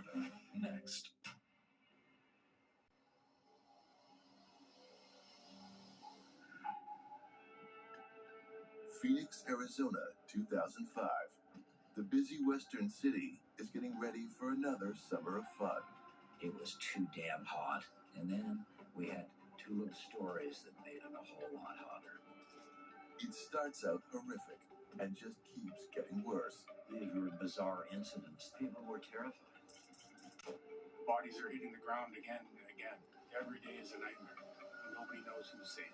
Florida next. Phoenix, Arizona, 2005. The busy western city is getting ready for another summer of fun. It was too damn hot. And then we had two little stories that made it a whole lot hotter. It starts out horrific and just keeps getting worse. These were bizarre incidents. People were terrified. Bodies are hitting the ground again and again. Every day is a nightmare. Nobody knows who's safe.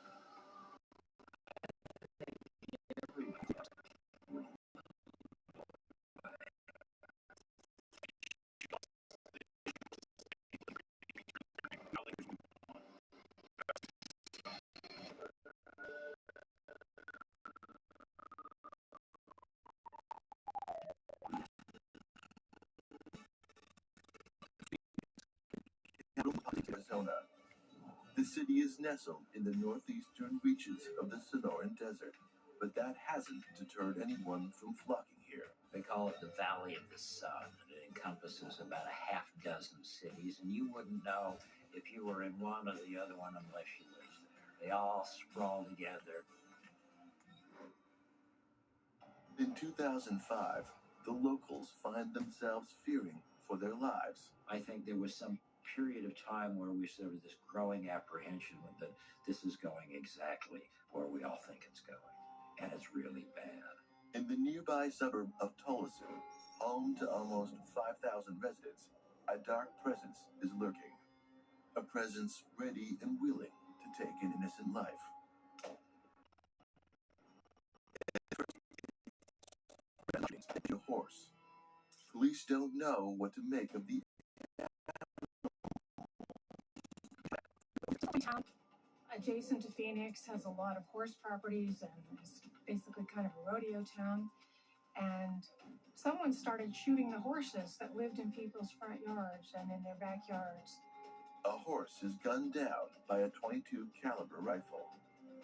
Arizona. The city is nestled in the northeastern reaches of the Sonoran Desert, but that hasn't deterred anyone from flocking here. They call it the Valley of the Sun, and it encompasses about a half dozen cities, and you wouldn't know if you were in one or the other one unless you lived there. They all sprawl together. In 2005, the locals find themselves fearing for their lives. I think there was some period of time where we sort of this growing apprehension that this is going exactly where we all think it's going, and it's really bad. In the nearby suburb of Tolleson, home to almost 5,000 residents, a dark presence is lurking. A presence ready and willing to take an innocent life. A horse. Police don't know what to make of the town adjacent to Phoenix has a lot of horse properties and is basically kind of a rodeo town. And someone started shooting the horses that lived in people's front yards and in their backyards. A horse is gunned down by a .22 caliber rifle.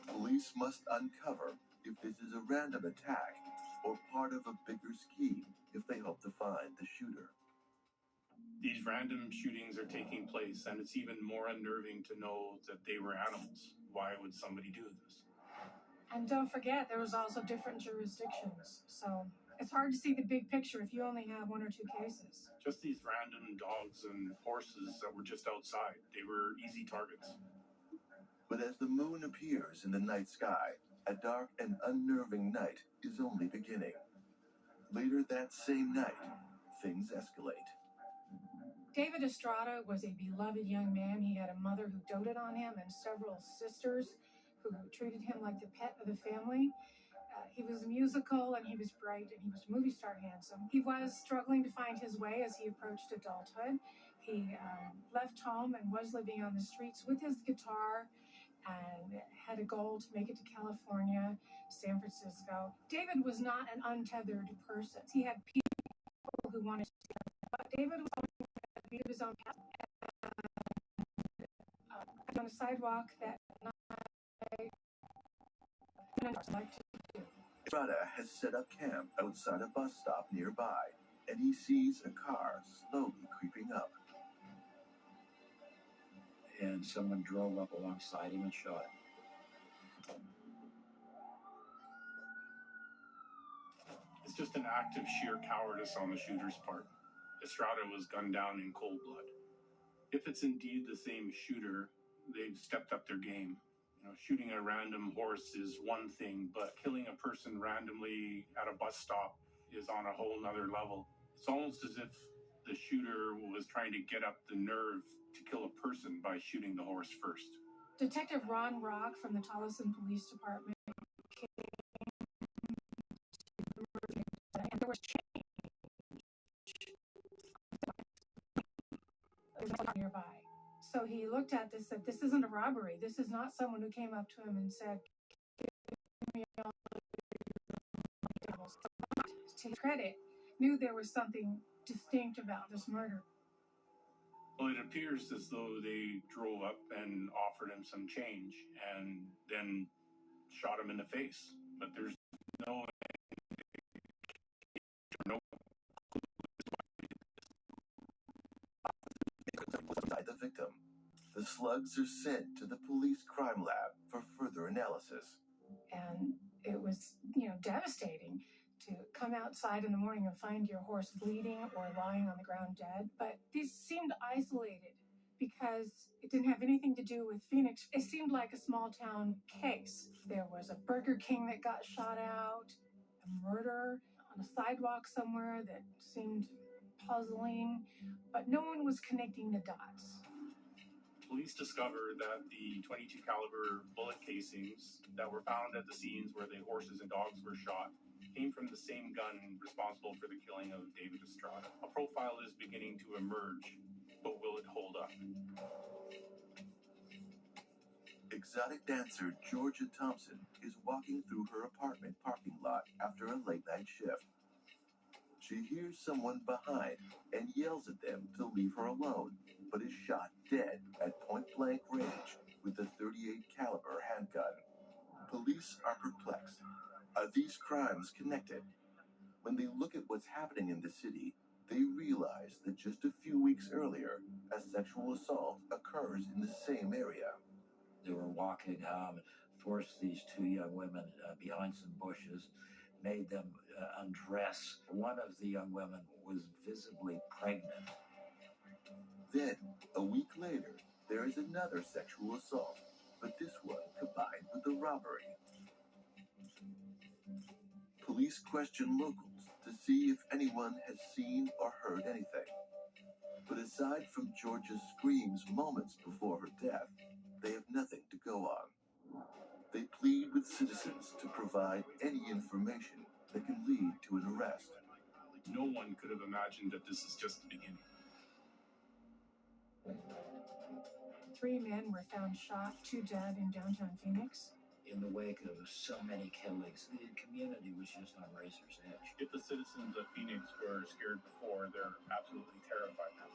Police must uncover if this is a random attack or part of a bigger scheme if they hope to find the shooter. These random shootings are taking place, and it's even more unnerving to know that they were animals. Why would somebody do this? And don't forget, there was also different jurisdictions. So it's hard to see the big picture if you only have one or two cases. Just these random dogs and horses that were just outside. They were easy targets. But as the moon appears in the night sky, a dark and unnerving night is only beginning. Later that same night, things escalate. David Estrada was a beloved young man. He had a mother who doted on him and several sisters who treated him like the pet of the family. He was musical and he was bright and he was movie star handsome. He was struggling to find his way as he approached adulthood. He left home and was living on the streets with his guitar and had a goal to make it to California, San Francisco. David was not an untethered person. He had people who wanted to see him. But David was of his own path. On a sidewalk that night, like to do. Estrada has set up camp outside a bus stop nearby, and he sees a car slowly creeping up. And someone drove up alongside him and shot him. It's just an act of sheer cowardice on the shooter's part. Estrada was gunned down in cold blood. If it's indeed the same shooter, they've stepped up their game. You know, shooting a random horse is one thing, but killing a person randomly at a bus stop is on a whole nother level. It's almost as if the shooter was trying to get up the nerve to kill a person by shooting the horse first. Detective Ron Rock from the Tolleson Police Department came and there was change. Nearby. So he looked at this, said, this isn't a robbery. This is not someone who came up to him and said, give me all the tables. To his credit, knew there was something distinct about this murder. Well, it appears as though they drove up and offered him some change and then shot him in the face. But there's no the victim. The slugs are sent to the police crime lab for further analysis. And it was, devastating to come outside in the morning and find your horse bleeding or lying on the ground dead. But these seemed isolated because it didn't have anything to do with Phoenix. It seemed like a small town case. There was a Burger King that got shot out, a murder on a sidewalk somewhere that seemed puzzling, but no one was connecting the dots. Police discovered that the .22 caliber bullet casings that were found at the scenes where the horses and dogs were shot came from the same gun responsible for the killing of David Estrada. A profile is beginning to emerge, but will it hold up? Exotic dancer Georgia Thompson is walking through her apartment parking lot after a late-night shift. She hears someone behind and yells at them to leave her alone, but is shot dead at point-blank range with a .38 caliber handgun. Police are perplexed. Are these crimes connected? When they look at what's happening in the city, they realize that just a few weeks earlier, a sexual assault occurs in the same area. They were walking home and forced these two young women behind some bushes, made them undress. One of the young women was visibly pregnant. Then, a week later, there is another sexual assault, but this one combined with a robbery. Police question locals to see if anyone has seen or heard anything. But aside from Georgia's screams moments before her death, they have nothing to go on. They plead with citizens to provide any information that can lead to an arrest. No one could have imagined that this is just the beginning. 3 men were found shot, 2 dead in downtown Phoenix. In the wake of so many killings, the community was just on razor's edge. If the citizens of Phoenix were scared before, they're absolutely terrified now.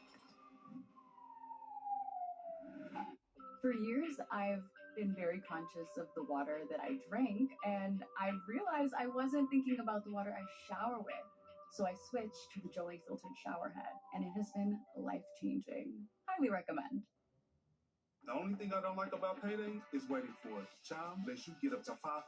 For years, I've been very conscious of the water that I drank, and I realized I wasn't thinking about the water I shower with. So I switched to the Jolie filtered shower head, and it has been life-changing. Highly recommend. The only thing I don't like about payday is waiting for it. Chime lets you get up to $500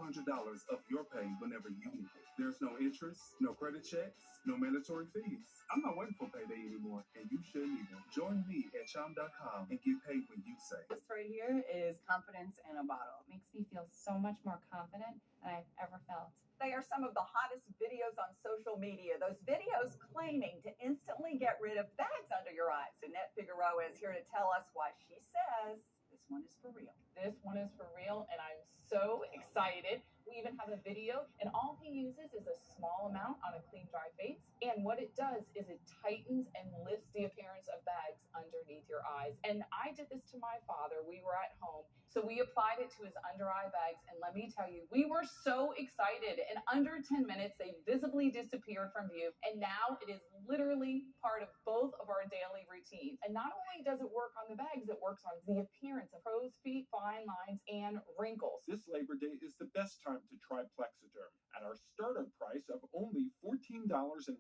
of your pay whenever you need it. There's no interest, no credit checks, no mandatory fees. I'm not waiting for payday anymore, and you shouldn't either. Join me at chime.com and get paid when you say. This right here is confidence in a bottle. It makes me feel so much more confident than I've ever felt. They are some of the hottest videos on social media. Those videos claiming to instantly get rid of bags under your eyes. Annette Figueroa is here to tell us why she says this one is for real. This one is for real, and I'm so excited. We even have a video, and all he uses is a small amount on a clean, dry face. And what it does is it tightens and lifts the appearance of bags underneath your eyes. And I did this to my father. We were at home, so we applied it to his under eye bags. And let me tell you, we were so excited. In under 10 minutes, they visibly disappeared from view. And now it is literally part of both of our daily routines. And not only does it work on the bags, it works on the appearance of crow's feet, fine lines, and wrinkles. This Labor Day is the best time to try Plexiderm at our starter price of only $14.95.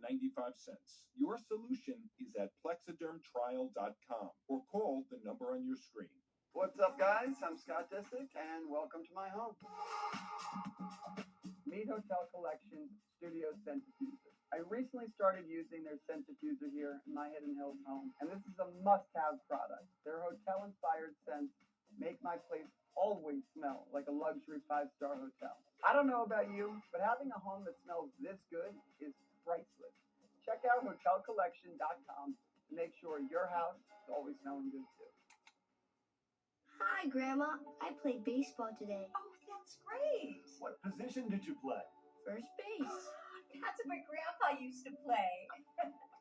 Your solution is at plexidermtrial.com or call the number on your screen. What's up, guys? I'm Scott Disick, and welcome to my home. Meet Hotel Collection Studio Centrifuser. I recently started using their centrifuser here in my Hidden Hills home, and this is a must-have product. Their hotel-inspired scents make my place always smell like a luxury 5-star hotel. I don't know about you, but having a home that smells this good is priceless. Check out hotelcollection.com to make sure your house is always smelling good too. Hi, Grandma. I played baseball today. Oh, that's great. What position did you play? First base. That's what Grandpa used to play.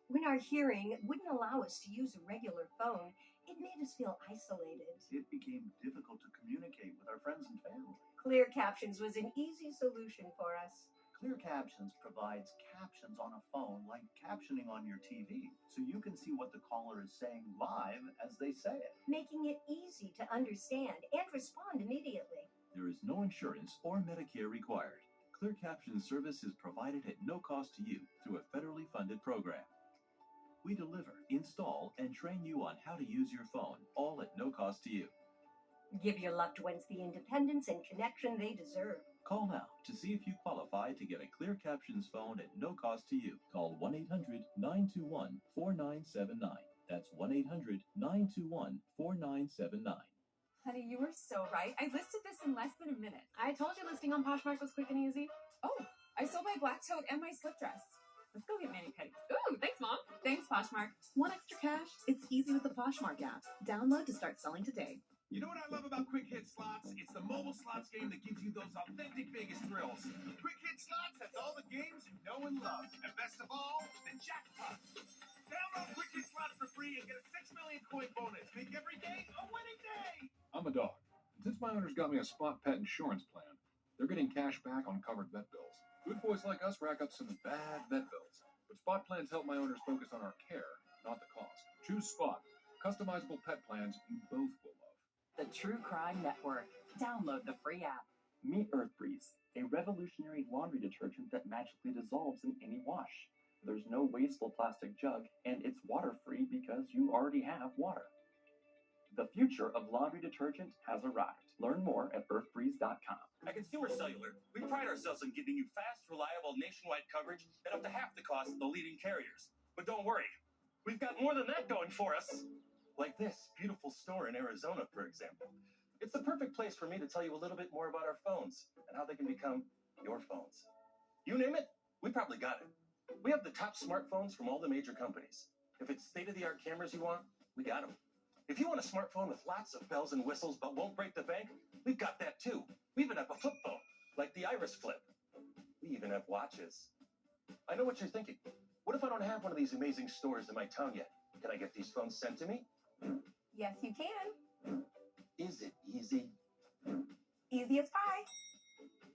When our hearing wouldn't allow us to use a regular phone, it made us feel isolated. It became difficult to communicate with our friends and family. Clear Captions was an easy solution for us. Clear Captions provides captions on a phone like captioning on your TV, so you can see what the caller is saying live as they say it, making it easy to understand and respond immediately. There is no insurance or Medicare required. Clear Captions service is provided at no cost to you through a federally funded program. We deliver, install, and train you on how to use your phone, all at no cost to you. Give your loved ones the independence and connection they deserve. Call now to see if you qualify to get a Clear Captions phone at no cost to you. Call 1-800-921-4979. That's 1-800-921-4979. Honey, you were so right. I listed this in less than a minute. I told you listing on Poshmark was quick and easy. Oh, I sold my black tote and my slip dress. Let's go get mani-pedis. Ooh, thanks, Mom. Thanks, Poshmark. Want extra cash? It's easy with the Poshmark app. Download to start selling today. You know what I love about Quick Hit Slots? It's the mobile slots game that gives you those authentic Vegas thrills. Quick Hit Slots has all the games you know and love. And best of all, the jackpot. Download Quick Hit Slots for free and get a 6 million coin bonus. Make every day a winning day. I'm a dog. And since my owners got me a Spot Pet insurance plan, they're getting cash back on covered vet bills. Good boys like us rack up some bad vet bills. But Spot plans help my owners focus on our care, not the cost. Choose Spot. Customizable pet plans you both will love. The True Crime Network. Download the free app. Meet EarthBreeze, a revolutionary laundry detergent that magically dissolves in any wash. There's no wasteful plastic jug, and it's water-free because you already have water. The future of laundry detergent has arrived. Learn more at earthbreeze.com. At Consumer Cellular, we pride ourselves on giving you fast, reliable, nationwide coverage at up to half the cost of the leading carriers. But don't worry, we've got more than that going for us. Like this beautiful store in Arizona, for example. It's the perfect place for me to tell you a little bit more about our phones and how they can become your phones. You name it, we probably got it. We have the top smartphones from all the major companies. If it's state-of-the-art cameras you want, we got them. If you want a smartphone with lots of bells and whistles but won't break the bank, we've got that too. We even have a flip phone, like the Iris Flip. We even have watches. I know what you're thinking. What if I don't have one of these amazing stores in my town yet? Can I get these phones sent to me? Yes, you can. Is it easy? Easy as pie.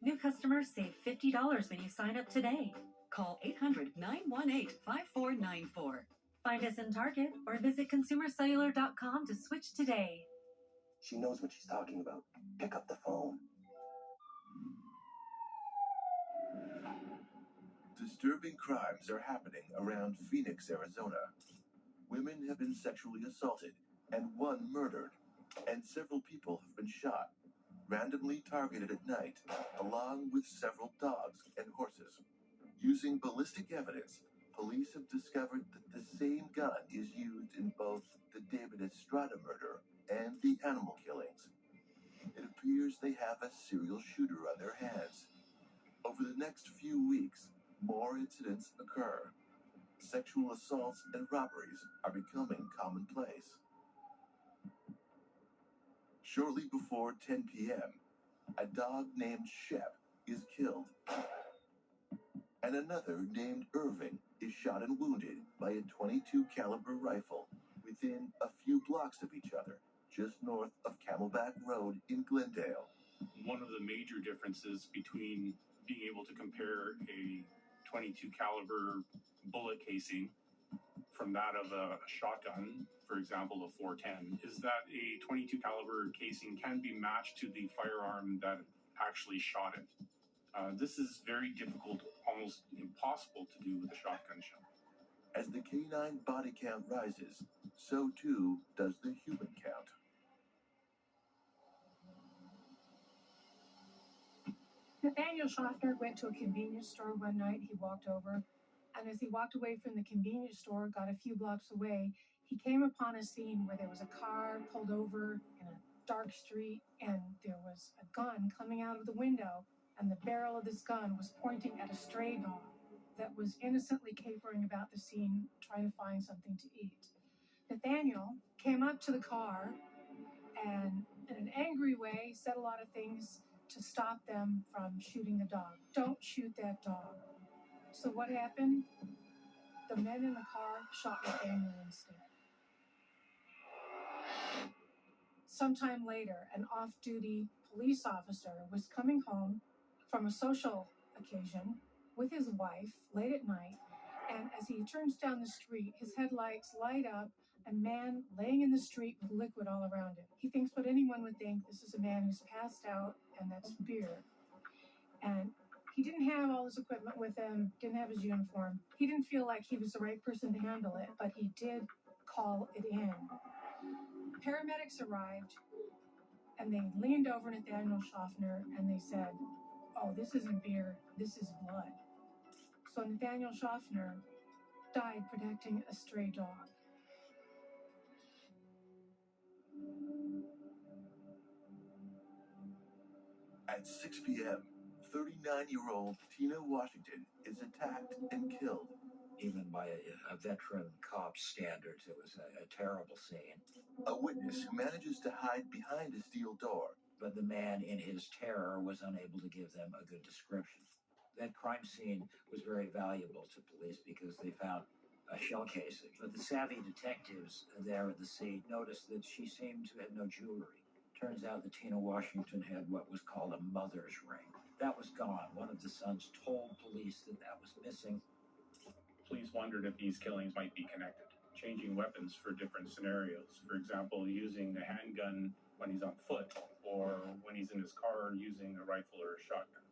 New customers save $50 when you sign up today. Call 800-918-5494. Find us in Target or visit consumercellular.com to switch today. She knows what she's talking about. Pick up the phone. Disturbing crimes are happening around Phoenix, Arizona. Women have been sexually assaulted and one murdered, and several people have been shot, randomly targeted at night, along with several dogs and horses. Using ballistic evidence, police have discovered that the same gun is used in both the David Estrada murder and the animal killings. It appears they have a serial shooter on their hands. Over the next few weeks, more incidents occur. Sexual assaults and robberies are becoming commonplace. Shortly before 10 p.m., a dog named Shep is killed, and another named Irving is shot and wounded by a .22 caliber rifle within a few blocks of each other, just north of Camelback Road in Glendale. One of the major differences between being able to compare a .22 caliber bullet casing from that of a shotgun, for example, a 410, is that a .22 caliber casing can be matched to the firearm that actually shot it. This is very difficult, almost impossible to do with a shotgun shell. As the canine body count rises, so too does the human count. Nathaniel Schaffner went to a convenience store one night. He walked over, and as he walked away from the convenience store, got a few blocks away, he came upon a scene where there was a car pulled over in a dark street, and there was a gun coming out of the window, and the barrel of this gun was pointing at a stray dog that was innocently capering about the scene, trying to find something to eat. Nathaniel came up to the car and, in an angry way, said a lot of things to stop them from shooting the dog. Don't shoot that dog. So what happened? The men in the car shot Nathaniel instead. Sometime later, an off-duty police officer was coming home from a social occasion with his wife late at night, and as he turns down the street, his headlights light up a man laying in the street with liquid all around him. He thinks what anyone would think. This is a man who's passed out, and that's beer. And He didn't have all his equipment with him, didn't have his uniform. He didn't feel like he was the right person to handle it, but he did call it in. Paramedics arrived, and they leaned over Nathaniel Schaffner, and they said, "Oh, this isn't beer, this is blood." So Nathaniel Schaffner died protecting a stray dog. At 6 p.m., 39-year-old Tina Washington is attacked and killed. Even by a veteran cop's standards, it was a terrible scene. A witness who manages to hide behind a steel door. But the man, in his terror, was unable to give them a good description. That crime scene was very valuable to police because they found a shell casing. But the savvy detectives there at the scene noticed that she seemed to have no jewelry. Turns out that Tina Washington had what was called a mother's ring. That was gone. One of the sons told police that was missing. Police wondered if these killings might be connected, changing weapons for different scenarios. For example, using a handgun when he's on foot, or when he's in his car using a rifle or a shotgun.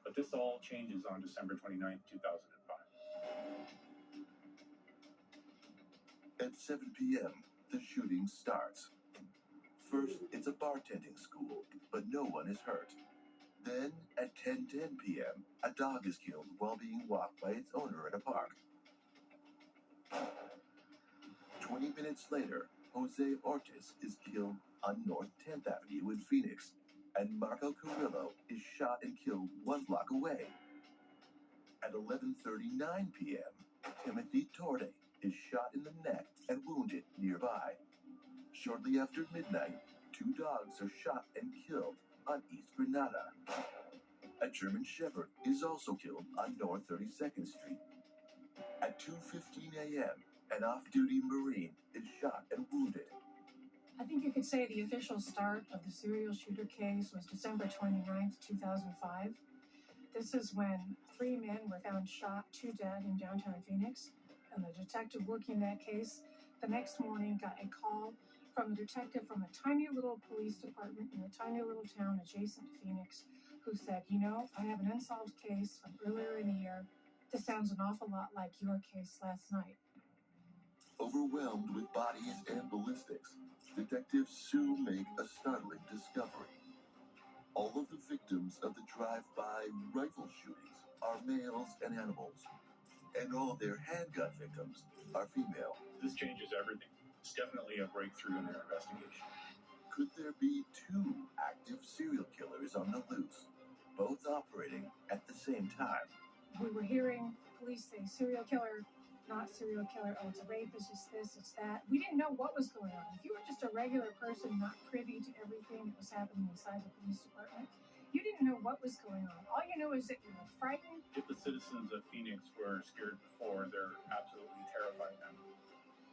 But this all changes on December 29th, 2005. At 7 p.m., the shooting starts. First, it's a bartending school, but no one is hurt. Then, at 10:10 p.m., a dog is killed while being walked by its owner at a park. 20 minutes later, Jose Ortiz is killed on North 10th Avenue in Phoenix, and Marco Carrillo is shot and killed 1 block away. At 11:39 p.m., Timothy Torde is shot in the neck and wounded nearby. Shortly after midnight, 2 dogs are shot and killed on East Granada. A German Shepherd is also killed on North 32nd Street. At 2:15 a.m., an off-duty Marine is shot and wounded. I think you could say the official start of the serial shooter case was December 29th, 2005. This is when 3 men were found shot, 2 dead in downtown Phoenix. And the detective working that case the next morning got a call from a detective from a tiny little police department in a tiny little town adjacent to Phoenix who said, "You know, I have an unsolved case from earlier in the year. This sounds an awful lot like your case last night." Overwhelmed with bodies and ballistics, detectives soon make a startling discovery. All of the victims of the drive-by rifle shootings are males and animals, and all of their handgun victims are female. This changes everything. It's definitely a breakthrough in their investigation. Could there be 2 active serial killers on the loose, both operating at the same time? We were hearing police say serial killer, not serial killer. Oh, it's a rapist, it's this, it's that. We didn't know what was going on. If you were just a regular person not privy to everything that was happening inside the police department, you didn't know what was going on. All you knew is that you were frightened. If the citizens of Phoenix were scared before, they're absolutely terrified now.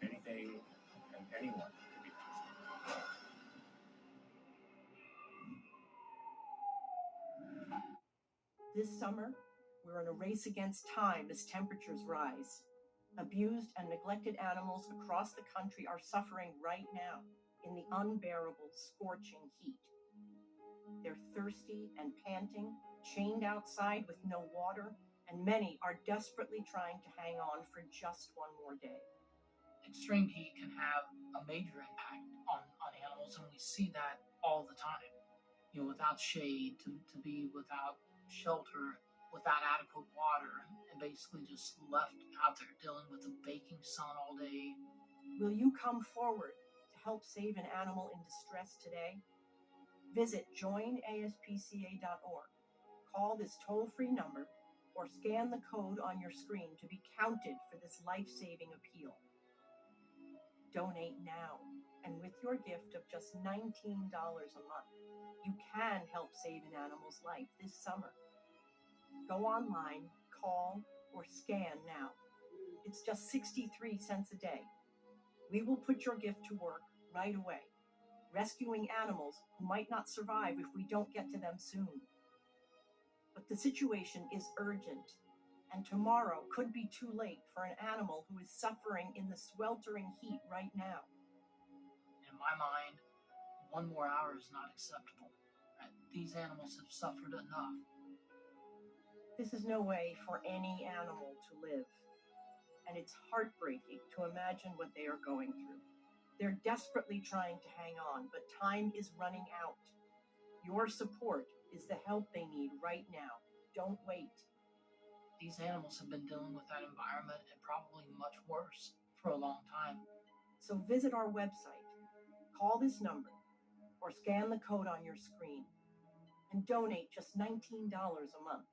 Anything and anyone could be possible. This summer, we're in a race against time as temperatures rise. Abused and neglected animals across the country are suffering right now in the unbearable, scorching heat. They're thirsty and panting, chained outside with no water, and many are desperately trying to hang on for just one more day. Extreme heat can have a major impact on animals, and we see that all the time. You know, without shade, to be without shelter, without adequate water, and basically just left out there dealing with the baking sun all day. Will you come forward to help save an animal in distress today? Visit joinaspca.org. Call this toll-free number or scan the code on your screen to be counted for this life-saving appeal. Donate now, and with your gift of just $19 a month, you can help save an animal's life this summer. Go online, call, or scan now. It's just 63 cents a day. We will put your gift to work right away, rescuing animals who might not survive if we don't get to them soon. But the situation is urgent, and tomorrow could be too late for an animal who is suffering in the sweltering heat right now. In my mind, 1 more hour is not acceptable. These animals have suffered enough. This is no way for any animal to live, and it's heartbreaking to imagine what they are going through. They're desperately trying to hang on, but time is running out. Your support is the help they need right now. Don't wait. These animals have been dealing with that environment and probably much worse for a long time. So visit our website, call this number, or scan the code on your screen, and donate just $19 a month.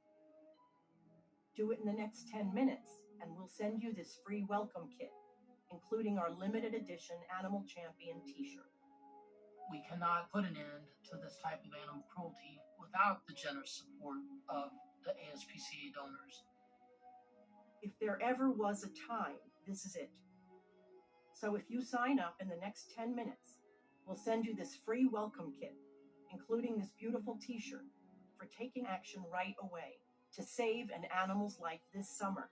Do it in the next 10 minutes, and we'll send you this free welcome kit, including our limited edition Animal Champion t-shirt. We cannot put an end to this type of animal cruelty without the generous support of the ASPCA donors. If there ever was a time, this is it. So if you sign up in the next 10 minutes, we'll send you this free welcome kit, including this beautiful t-shirt for taking action right away to save an animal's life this summer.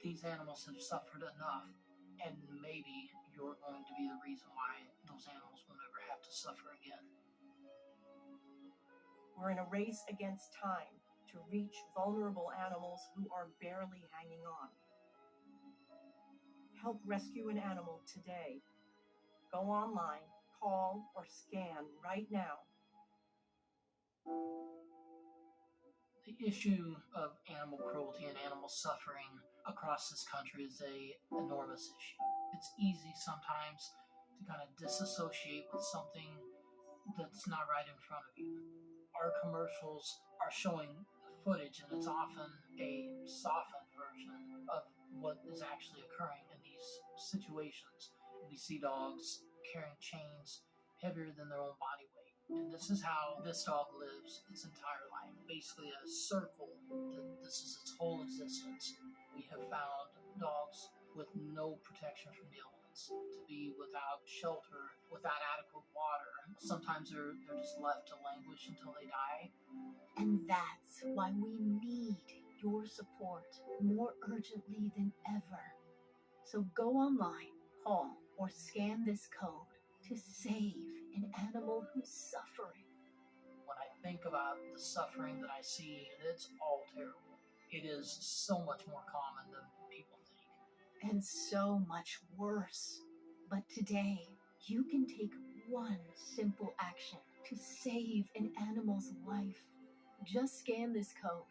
These animals have suffered enough, and maybe you're going to be the reason why those animals will never have to suffer again. We're in a race against time to reach vulnerable animals who are barely hanging on. Help rescue an animal today. Go online, call, or scan right now. The issue of animal cruelty and animal suffering across this country is an enormous issue. It's easy sometimes to kind of disassociate with something that's not right in front of you. Our commercials are showing footage, and it's often a softened version of what is actually occurring in these situations. We see dogs carrying chains heavier than their own body weight. And this is how this dog lives its entire life. Basically a circle. This is its whole existence. We have found dogs with no protection from the elements, to be without shelter, without adequate water. Sometimes they're just left to languish until they die. And that's why we need your support more urgently than ever. So go online, call, or scan this code to save an animal who's suffering. When I think about the suffering that I see, it's all terrible. It is so much more common than people think. And so much worse. But today, you can take one simple action to save an animal's life. Just scan this code,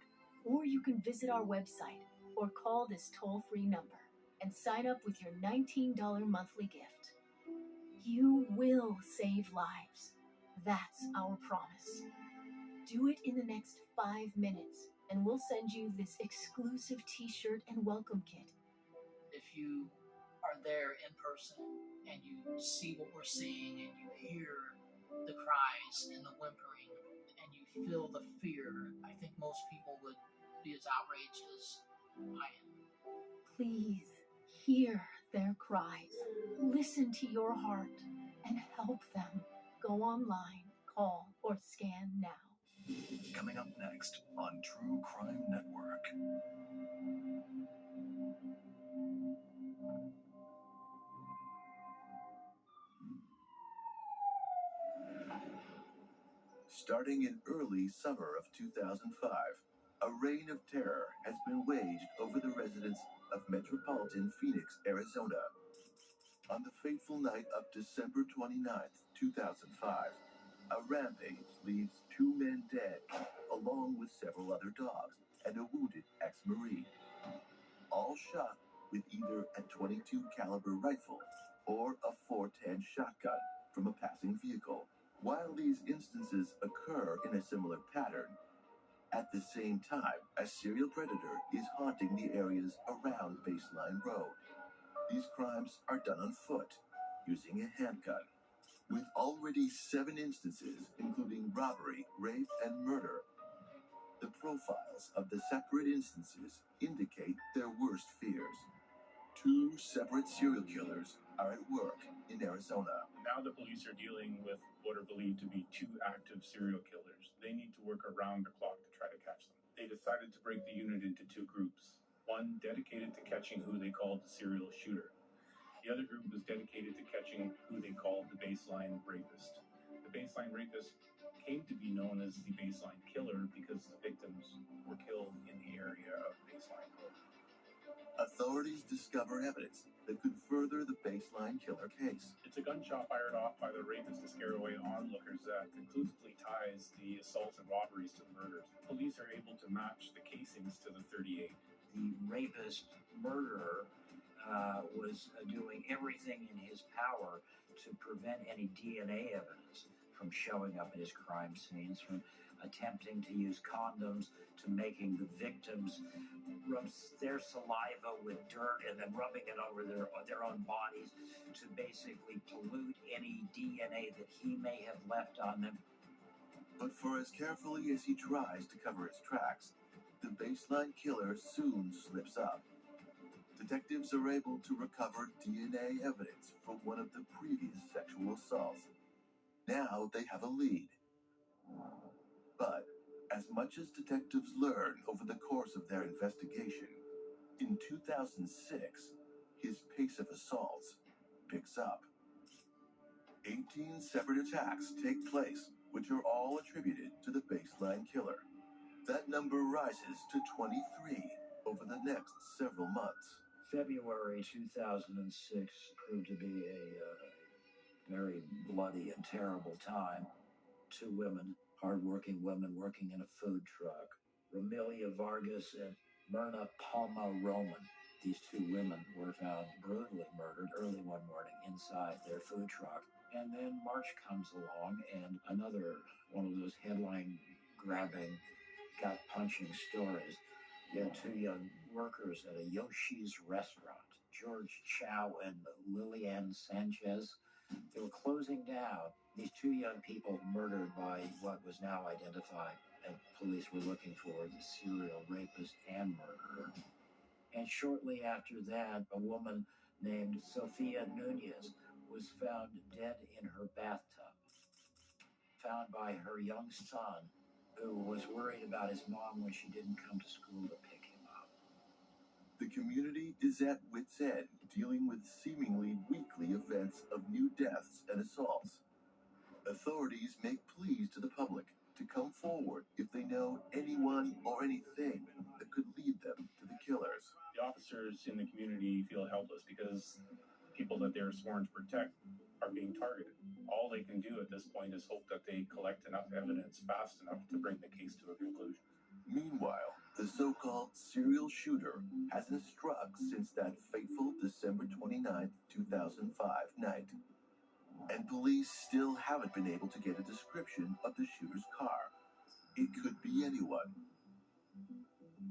or you can visit our website or call this toll-free number and sign up with your $19 monthly gift. You will save lives. That's our promise. Do it in the next 5 minutes, and we'll send you this exclusive t-shirt and welcome kit. If you are there in person and you see what we're seeing and you hear the cries and the whimpering and you feel the fear, I think most people would be as outraged as I am. Please hear their cries. Listen to your heart and help them. Go online, call, or scan now. Coming up next on True Crime Network. Starting in early summer of 2005, a reign of terror has been waged over the residents of metropolitan Phoenix, Arizona. On the fateful night of December 29th, 2005, a rampage leaves 2 men dead, along with several other dogs and a wounded ex-Marine. All shot with either a .22 caliber rifle or a .410 shotgun from a passing vehicle. While these instances occur in a similar pattern, at the same time, a serial predator is haunting the areas around Baseline Road. These crimes are done on foot, using a handgun. With already 7 instances, including robbery, rape, and murder, the profiles of the separate instances indicate their worst fears. 2 separate serial killers are at work in Arizona. Now the police are dealing with what are believed to be 2 active serial killers. They need to work around the clock to try to catch them. They decided to break the unit into 2 groups. One dedicated to catching who they called the serial shooter. The other group was dedicated to catching who they called the baseline rapist. The baseline rapist came to be known as the Baseline Killer because the victims were killed in the area of Baseline Road. Authorities discover evidence that could further the Baseline Killer case. It's a gunshot fired off by the rapist to scare away onlookers that conclusively ties the assaults and robberies to the murders. Police are able to match the casings to the .38. The rapist murderer was doing everything in his power to prevent any DNA evidence from showing up at his crime scenes, from attempting to use condoms, to making the victims rub their saliva with dirt and then rubbing it over their own bodies to basically pollute any DNA that he may have left on them. But for as carefully as he tries to cover his tracks, the Baseline Killer soon slips up. Detectives are able to recover DNA evidence from one of the previous sexual assaults. Now they have a lead. But as much as detectives learn over the course of their investigation, in 2006, his pace of assaults picks up. 18 separate attacks take place, which are all attributed to the Baseline Killer. That number rises to 23 over the next several months. February 2006 proved to be a very bloody and terrible time. Two women, hardworking women working in a food truck, Romelia Vargas and Myrna Palma Roman. These two women were found brutally murdered early one morning inside their food truck. And then March comes along and another one of those headline-grabbing, gut-punching stories. You had two young workers at a Yoshi's restaurant, George Chow and Lilian Sanchez. They were closing down. These two young people murdered by what was now identified, and police were looking for the serial rapist and murderer. And shortly after that, a woman named Sofia Nunez was found dead in her bathtub, found by her young son, who was worried about his mom when she didn't come to school to pick him up. The community is at wit's end, dealing with seemingly weekly events of new deaths and assaults. Authorities make pleas to the public to come forward if they know anyone or anything that could lead them to the killers. The officers in the community feel helpless because people that they're sworn to protect are being targeted. All they can do at this point is hope that they collect enough evidence fast enough to bring the case to a conclusion. Meanwhile, the so-called serial shooter hasn't struck since that fateful December 29th, 2005 night. And police still haven't been able to get a description of the shooter's car. It could be anyone.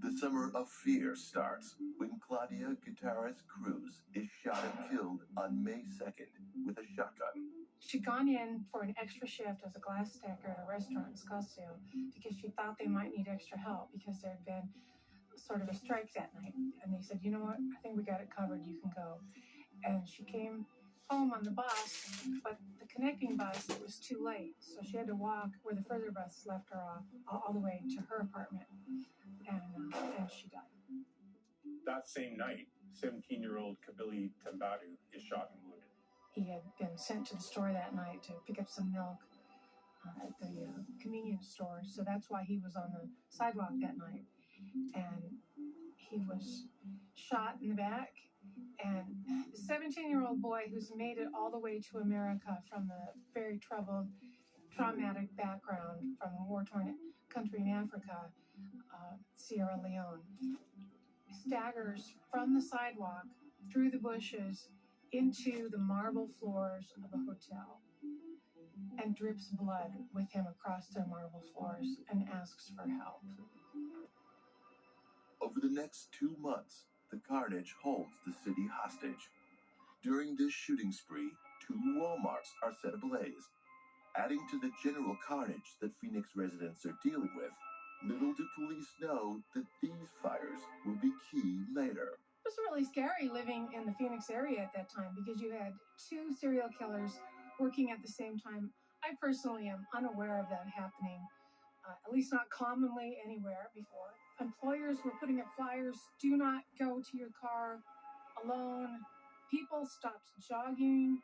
The summer of fear starts when Claudia Gutierrez Cruz is shot and killed on May 2nd with a shotgun. She'd gone in for an extra shift as a glass stacker at a restaurant in Scottsdale because she thought they might need extra help because there had been sort of a strike that night. And they said, you know what, I think we got it covered, you can go. And she came home on the bus, but the connecting bus was too late. So she had to walk where the further bus left her off all the way to her apartment. And she died. That same night, 17-year-old Kabili Tambadu is shot and wounded. He had been sent to the store that night to pick up some milk at the convenience store. So that's why he was on the sidewalk that night. And he was shot in the back. And the 17-year-old boy who's made it all the way to America from a very troubled, traumatic background from a war-torn country in Africa, Sierra Leone, staggers from the sidewalk through the bushes into the marble floors of a hotel and drips blood with him across their marble floors and asks for help. Over the next 2 months, the carnage holds the city hostage. During this shooting spree, 2 Walmarts are set ablaze. Adding to the general carnage that Phoenix residents are dealing with, little do police know that these fires will be key later. It was really scary living in the Phoenix area at that time because you had 2 serial killers working at the same time. I personally am unaware of that happening, at least not commonly anywhere before. Employers were putting up flyers, do not go to your car alone. People stopped jogging.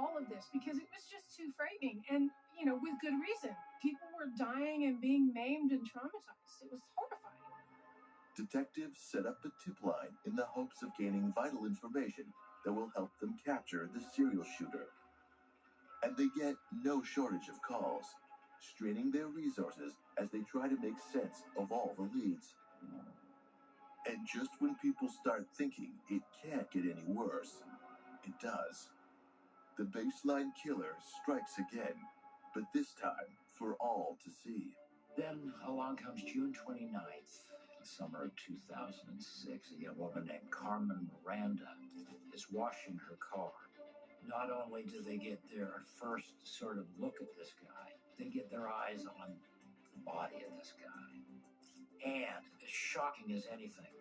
all of this because it was just too frightening. And, you know, with good reason. People were dying and being maimed and traumatized. It was horrifying. Detectives set up the tip line in the hopes of gaining vital information that will help them capture the serial shooter. And they get no shortage of calls, straining their resources as they try to make sense of all the leads. And just when people start thinking it can't get any worse, it does. The baseline killer strikes again, but this time for all to see. Then along comes June 29th, the summer of 2006. A young woman named Carmen Miranda is washing her car. Not only do they get their first sort of look at this guy, they get their eyes on the body of this guy. And as shocking as anything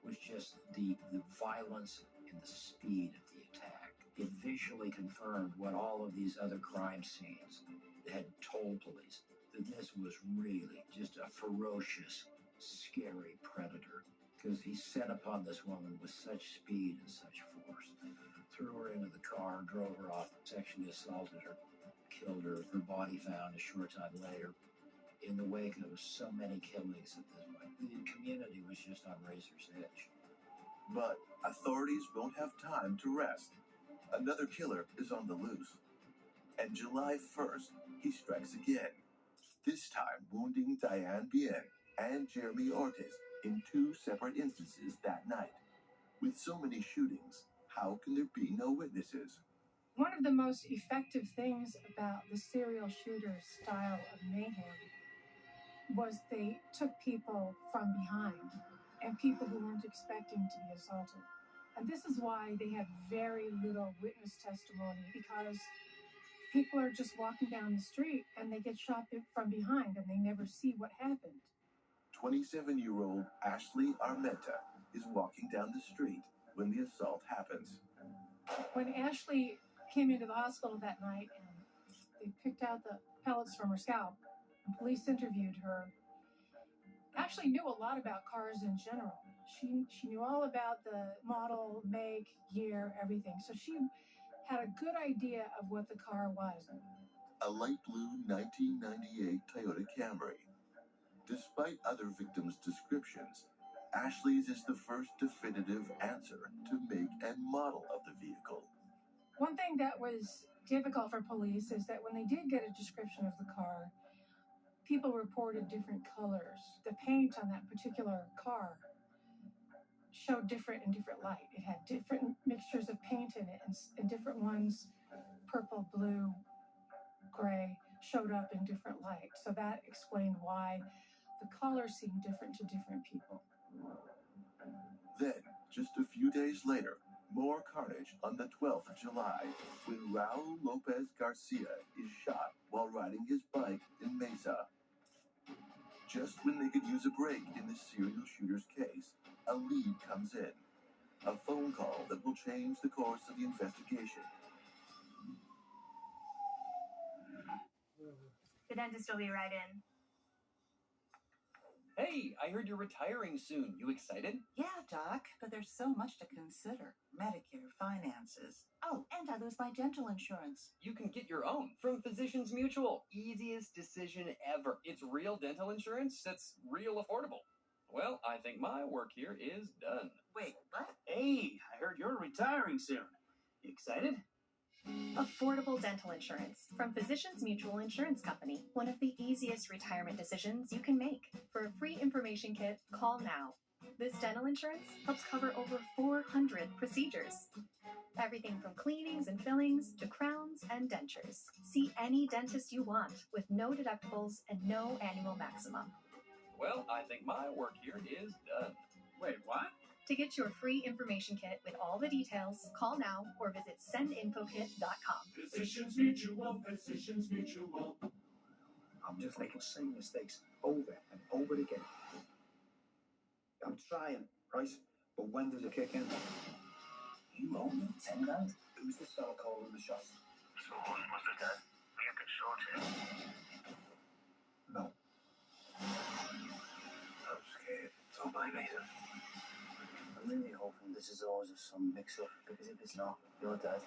was just the violence and the speed of the attack. It visually confirmed what all of these other crime scenes had told police, that this was really just a ferocious, scary predator, because he set upon this woman with such speed and such force, threw her into the car, drove her off, sexually assaulted her, killed her. Her body found a short time later. In the wake of so many killings at this point, the community was just on razor's edge. But authorities won't have time to rest. Another killer is on the loose. And July 1st, he strikes again. This time wounding Diane Bien and Jeremy Ortiz in 2 separate instances that night. With so many shootings, how can there be no witnesses? One of the most effective things about the serial shooter's style of mayhem was they took people from behind and people who weren't expecting to be assaulted. And this is why they have very little witness testimony, because people are just walking down the street and they get shot from behind and they never see what happened. 27-year-old Ashley Armenta is walking down the street when the assault happens. When Ashley came into the hospital that night and they picked out the pellets from her scalp, and police interviewed her, Ashley knew a lot about cars in general. She knew all about the model, make, year, everything. So she had a good idea of what the car was. A light blue 1998 Toyota Camry. Despite other victims' descriptions, Ashley's is the first definitive answer to make and model of the vehicle. One thing that was difficult for police is that when they did get a description of the car, people reported different colors. The paint on that particular car showed different in different light. It had different mixtures of paint in it, and different ones, purple, blue, gray, showed up in different light. So that explained why the colors seemed different to different people. Then, just a few days later, more carnage on the 12th of July, when Raul Lopez Garcia is shot while riding his bike in Mesa. Just when they could use a break in the serial shooter's case, a lead comes in. A phone call that will change the course of the investigation. The dentist will be right in. Hey, I heard you're retiring soon. You excited? Yeah, Doc, but there's so much to consider. Medicare, finances. Oh, and I lose my dental insurance. You can get your own from Physicians Mutual. Easiest decision ever. It's real dental insurance that's real affordable. Well, I think my work here is done. Wait, what? Hey, I heard you're retiring soon. You excited? Affordable dental insurance from Physicians Mutual Insurance Company. One of the easiest retirement decisions you can make. For a free information kit, call now. This dental insurance helps cover over 400 procedures. Everything from cleanings and fillings to crowns and dentures. See any dentist you want with no deductibles and no annual maximum. Well, I think my work here is done. Wait, what? To get your free information kit with all the details, call now or visit sendinfokit.com. Physicians Mutual, Physicians Mutual. I'm just making the same mistakes over and over again. I'm trying, right? But when does it kick in? You owe me 10 grand? Who's this fella calling the shots? Someone must have done. You can sort it. No. I'm scared. Don't blame me. I'm really hoping this is all just some mix-up, because if it's not, you're dead.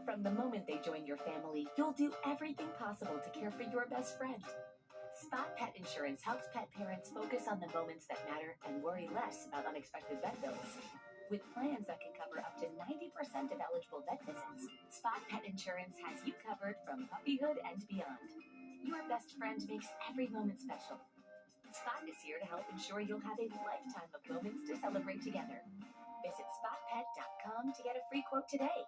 From the moment they join your family, you'll do everything possible to care for your best friend. Spot Pet Insurance helps pet parents focus on the moments that matter and worry less about unexpected vet bills. With plans that can cover up to 90% of eligible vet visits, Spot Pet Insurance has you covered from puppyhood and beyond. Your best friend makes every moment special. Spot is here to help ensure you'll have a lifetime of moments to celebrate together. Visit spotpet.com to get a free quote today.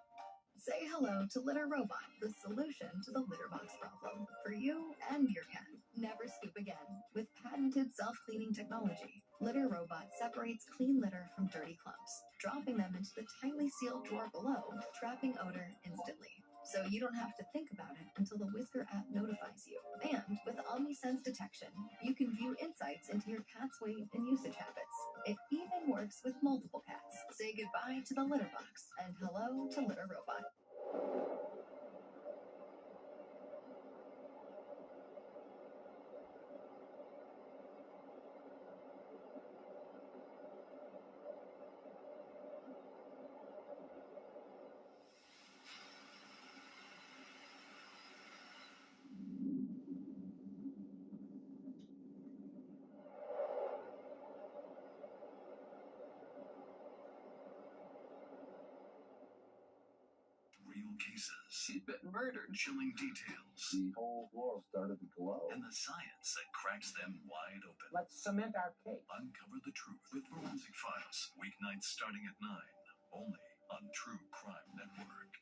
Say hello to Litter Robot, the solution to the litter box problem for you and your cat. Never scoop again. With patented self-cleaning technology, Litter Robot separates clean litter from dirty clumps, dropping them into the tightly sealed drawer below, trapping odor instantly. So you don't have to think about it until the Whisker app notifies you. And with OmniSense detection, you can view insights into your cat's weight and usage habits. It even works with multiple cats. Say goodbye to the litter box and hello to Litter Robot. Real cases. She'd been murdered. Chilling details. The whole floor started to glow. And the science that cracks them wide open. Let's cement our case. Uncover the truth with Forensic Files. Weeknights starting at 9. Only on True Crime Network.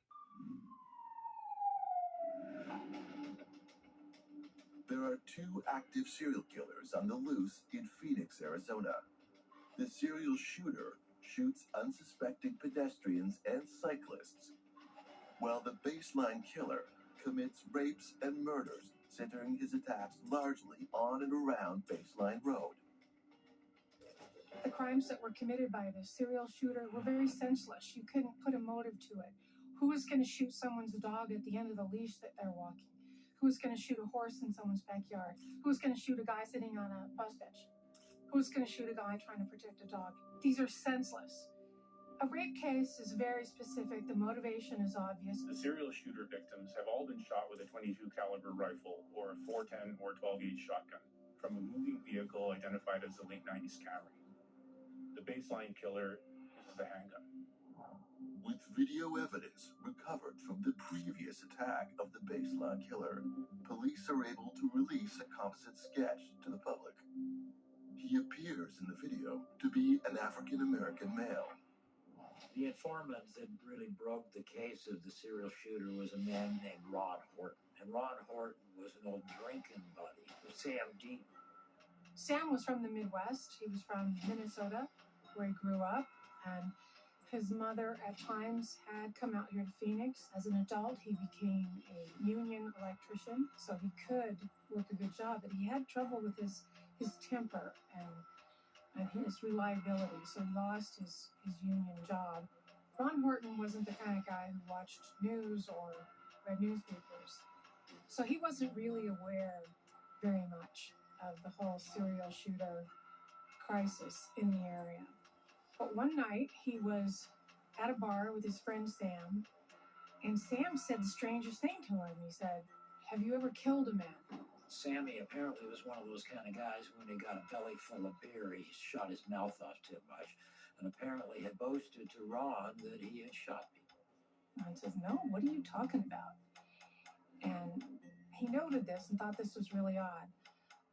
There are 2 active serial killers on the loose in Phoenix, Arizona. The serial shooter shoots unsuspecting pedestrians and cyclists, while the baseline killer commits rapes and murders, centering his attacks largely on and around Baseline Road. The crimes that were committed by the serial shooter were very senseless. You couldn't put a motive to it. Who was going to shoot someone's dog at the end of the leash that they're walking? Who's going to shoot a horse in someone's backyard? Who's going to shoot a guy sitting on a bus bench? Who's going to shoot a guy trying to protect a dog? These are senseless. A rape case is very specific. The motivation is obvious. The serial shooter victims have all been shot with a .22 caliber rifle or a .410 or 12-gauge shotgun from a moving vehicle identified as a late 90s Camry. The baseline killer uses a handgun. With video evidence recovered from the previous attack of the Baseline killer, police are able to release a composite sketch to the public. He appears in the video to be an African-American male. The informant that really broke the case of the serial shooter was a man named Ron Horton. And Ron Horton was an old drinking buddy of Sam Deaton. Sam was from the Midwest. He was from Minnesota, where he grew up. And his mother at times had come out here to Phoenix. As an adult, he became a union electrician, so he could work a good job. But he had trouble with his temper and his reliability, so he lost his union job. Ron Horton wasn't the kind of guy who watched news or read newspapers, so he wasn't really aware very much of the whole serial shooter crisis in the area. But one night, he was at a bar with his friend Sam, and Sam said the strangest thing to him. He said, "Have you ever killed a man?" Sammy apparently was one of those kind of guys when he got a belly full of beer, he shot his mouth off too much, and apparently had boasted to Ron that he had shot people. Ron says, "No, what are you talking about?" And he noted this and thought this was really odd.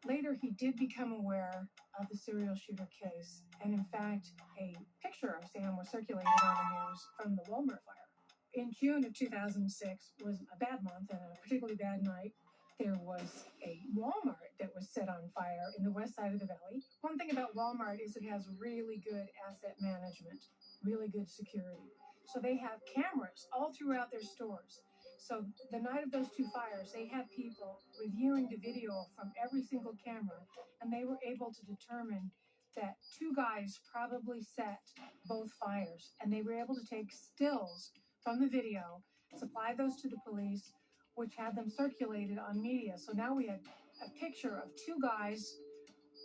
Later, he did become aware of the serial shooter case, and in fact, a picture of Sam was circulated on the news from the Walmart fire. In June of 2006 was a bad month and a particularly bad night. There was a Walmart that was set on fire in the west side of the valley. One thing about Walmart is it has really good asset management, really good security. So they have cameras all throughout their stores. So the night of those 2 fires, they had people reviewing the video from every single camera, and they were able to determine that 2 guys probably set both fires, and they were able to take stills from the video, supply those to the police, which had them circulated on media. So now we had a picture of 2 guys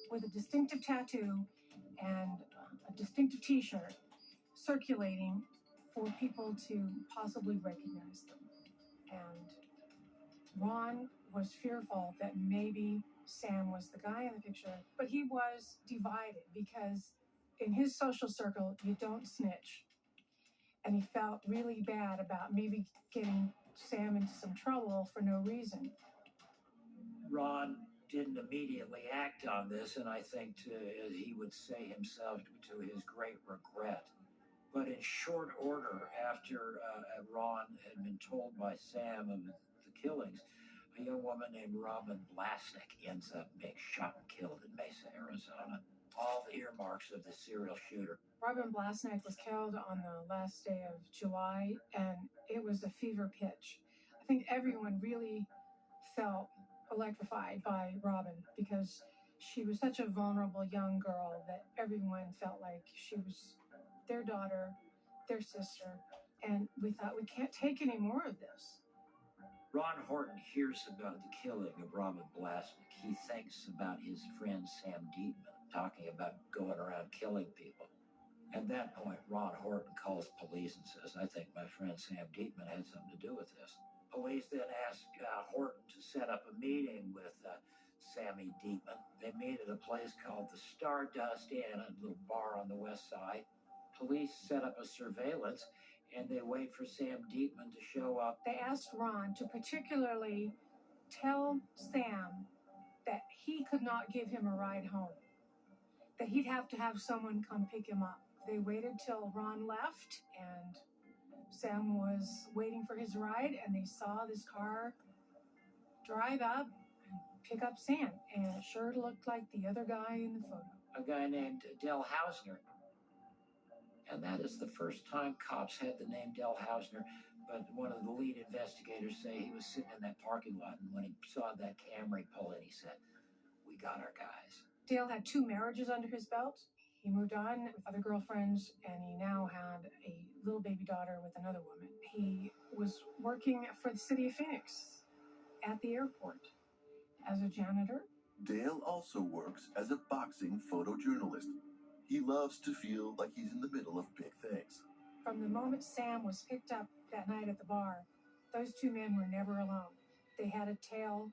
with a distinctive tattoo and a distinctive t-shirt circulating for people to possibly recognize them. And Ron was fearful that maybe Sam was the guy in the picture, but he was divided because in his social circle, you don't snitch. And he felt really bad about maybe getting Sam into some trouble for no reason. Ron didn't immediately act on this, and I think he would say himself to his great regret. But in short order, after Ron had been told by Sam of the killings, a young woman named Robin Blasnick ends up being shot and killed in Mesa, Arizona. All the earmarks of the serial shooter. Robin Blasnick was killed on the last day of July, and it was a fever pitch. I think everyone really felt electrified by Robin because she was such a vulnerable young girl that everyone felt like she was their daughter, their sister, and we thought we can't take any more of this. Ron Horton hears about the killing of Robin Blasnick. He thinks about his friend Sam Dietman talking about going around killing people. At that point, Ron Horton calls police and says, I think my friend Sam Dietman had something to do with this. Police then ask Horton to set up a meeting with Sammy Dietman. They meet at a place called the Stardust Inn, a little bar on the west side. Police set up a surveillance, and they wait for Sam Dietman to show up. They asked Ron to particularly tell Sam that he could not give him a ride home, that he'd have to have someone come pick him up. They waited till Ron left, and Sam was waiting for his ride, and they saw this car drive up and pick up Sam, and it sure looked like the other guy in the photo. A guy named Del Hausner. And that is the first time cops had the name Del Hausner, but one of the lead investigators say he was sitting in that parking lot, and when he saw that Camry pull in, he said, we got our guys. Dale had 2 marriages under his belt. He moved on with other girlfriends, and he now had a little baby daughter with another woman. He was working for the city of Phoenix at the airport as a janitor. Dale also works as a boxing photojournalist. He loves to feel like he's in the middle of big things. From the moment Sam was picked up that night at the bar, those 2 men were never alone. They had a tale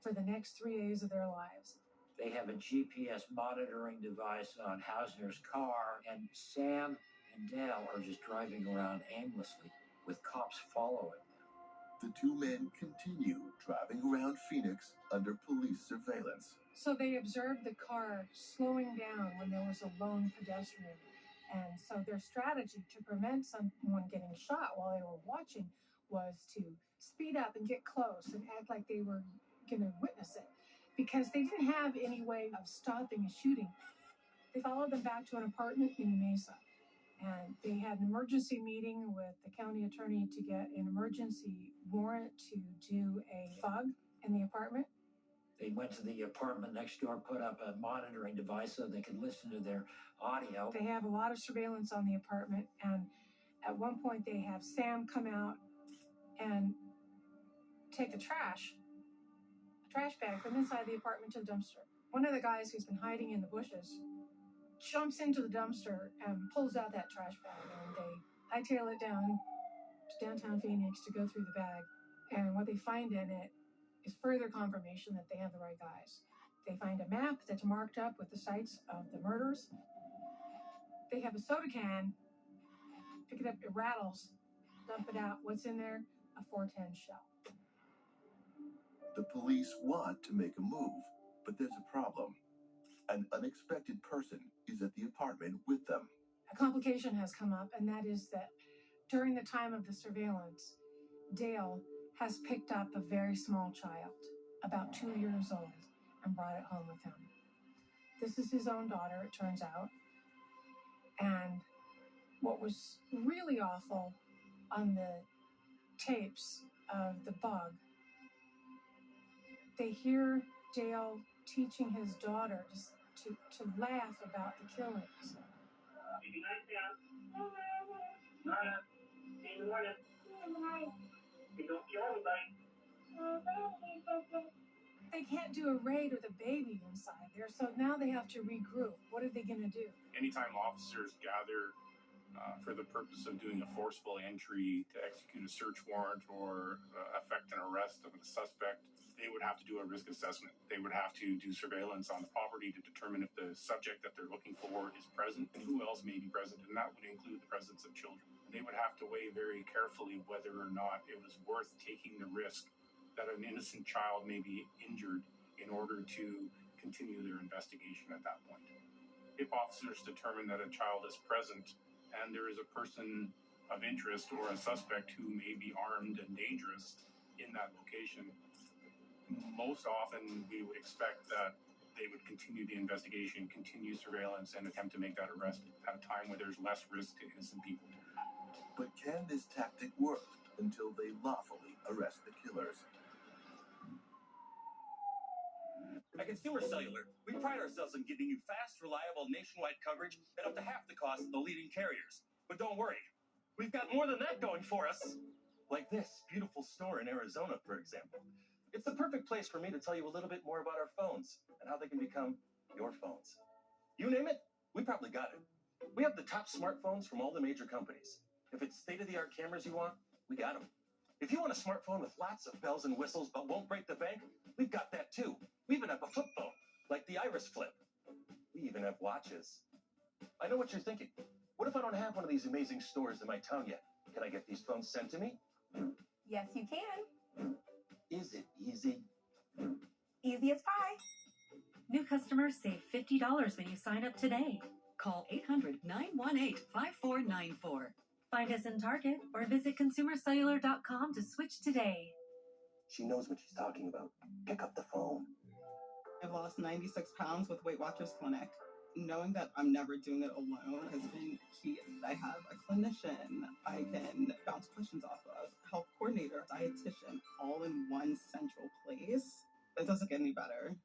for the next 3 days of their lives. They have a GPS monitoring device on Hausner's car, and Sam and Dale are just driving around aimlessly with cops following them. The 2 men continue driving around Phoenix under police surveillance. So they observed the car slowing down when there was a lone pedestrian. And so their strategy to prevent someone getting shot while they were watching was to speed up and get close and act like they were going to witness it, because they didn't have any way of stopping a shooting. They followed them back to an apartment in Mesa, and they had an emergency meeting with the county attorney to get an emergency warrant to do a fog in the apartment. They went to the apartment next door, put up a monitoring device so they could listen to their audio. They have a lot of surveillance on the apartment, and at one point they have Sam come out and take a trash bag from inside the apartment to the dumpster. One of the guys who's been hiding in the bushes jumps into the dumpster and pulls out that trash bag, and they hightail it down to downtown Phoenix to go through the bag. And what they find in it is further confirmation that they have the right guys. They find a map that's marked up with the sites of the murders. They have a soda can, pick it up, it rattles, dump it out. What's in there? A .410 shell. The police want to make a move, but there's a problem. An unexpected person is at the apartment with them. A complication has come up, and that is that during the time of the surveillance, Dale has picked up a very small child, about 2 years old, and brought it home with him. This is his own daughter, it turns out. And what was really awful on the tapes of the bug, they hear Dale teaching his daughter to laugh about the killings. Don't kill anybody. They can't do a raid with a baby inside there, so now they have to regroup. What are they going to do? Anytime officers gather for the purpose of doing a forcible entry to execute a search warrant or effect an arrest of a suspect, they would have to do a risk assessment. They would have to do surveillance on the property to determine if the subject that they're looking for is present and who else may be present, and that would include the presence of children. They would have to weigh very carefully whether or not it was worth taking the risk that an innocent child may be injured in order to continue their investigation at that point. If officers determine that a child is present and there is a person of interest or a suspect who may be armed and dangerous in that location, most often we would expect that they would continue the investigation, continue surveillance, and attempt to make that arrest at a time where there's less risk to innocent people. But can this tactic work until they lawfully arrest the killers? At Consumer Cellular, we pride ourselves on giving you fast, reliable, nationwide coverage at up to half the cost of the leading carriers. But don't worry, we've got more than that going for us. Like this beautiful store in Arizona, for example. It's the perfect place for me to tell you a little bit more about our phones and how they can become your phones. You name it, we probably got it. We have the top smartphones from all the major companies. If it's state-of-the-art cameras you want, we got them. If you want a smartphone with lots of bells and whistles but won't break the bank, we've got that too. We even have a flip phone, like the Iris Flip. We even have watches. I know what you're thinking. What if I don't have one of these amazing stores in my town yet? Can I get these phones sent to me? Yes, you can. Is it easy? Easy as pie. New customers save $50 when you sign up today. Call 800-918-5494. Find us in Target or visit consumercellular.com to switch today. She knows what she's talking about. Pick up the phone. I've lost 96 pounds with Weight Watchers Clinic. Knowing that I'm never doing it alone has been key. I have a clinician I can bounce questions off of, health coordinator, dietitian, all in one central place. It doesn't get any better.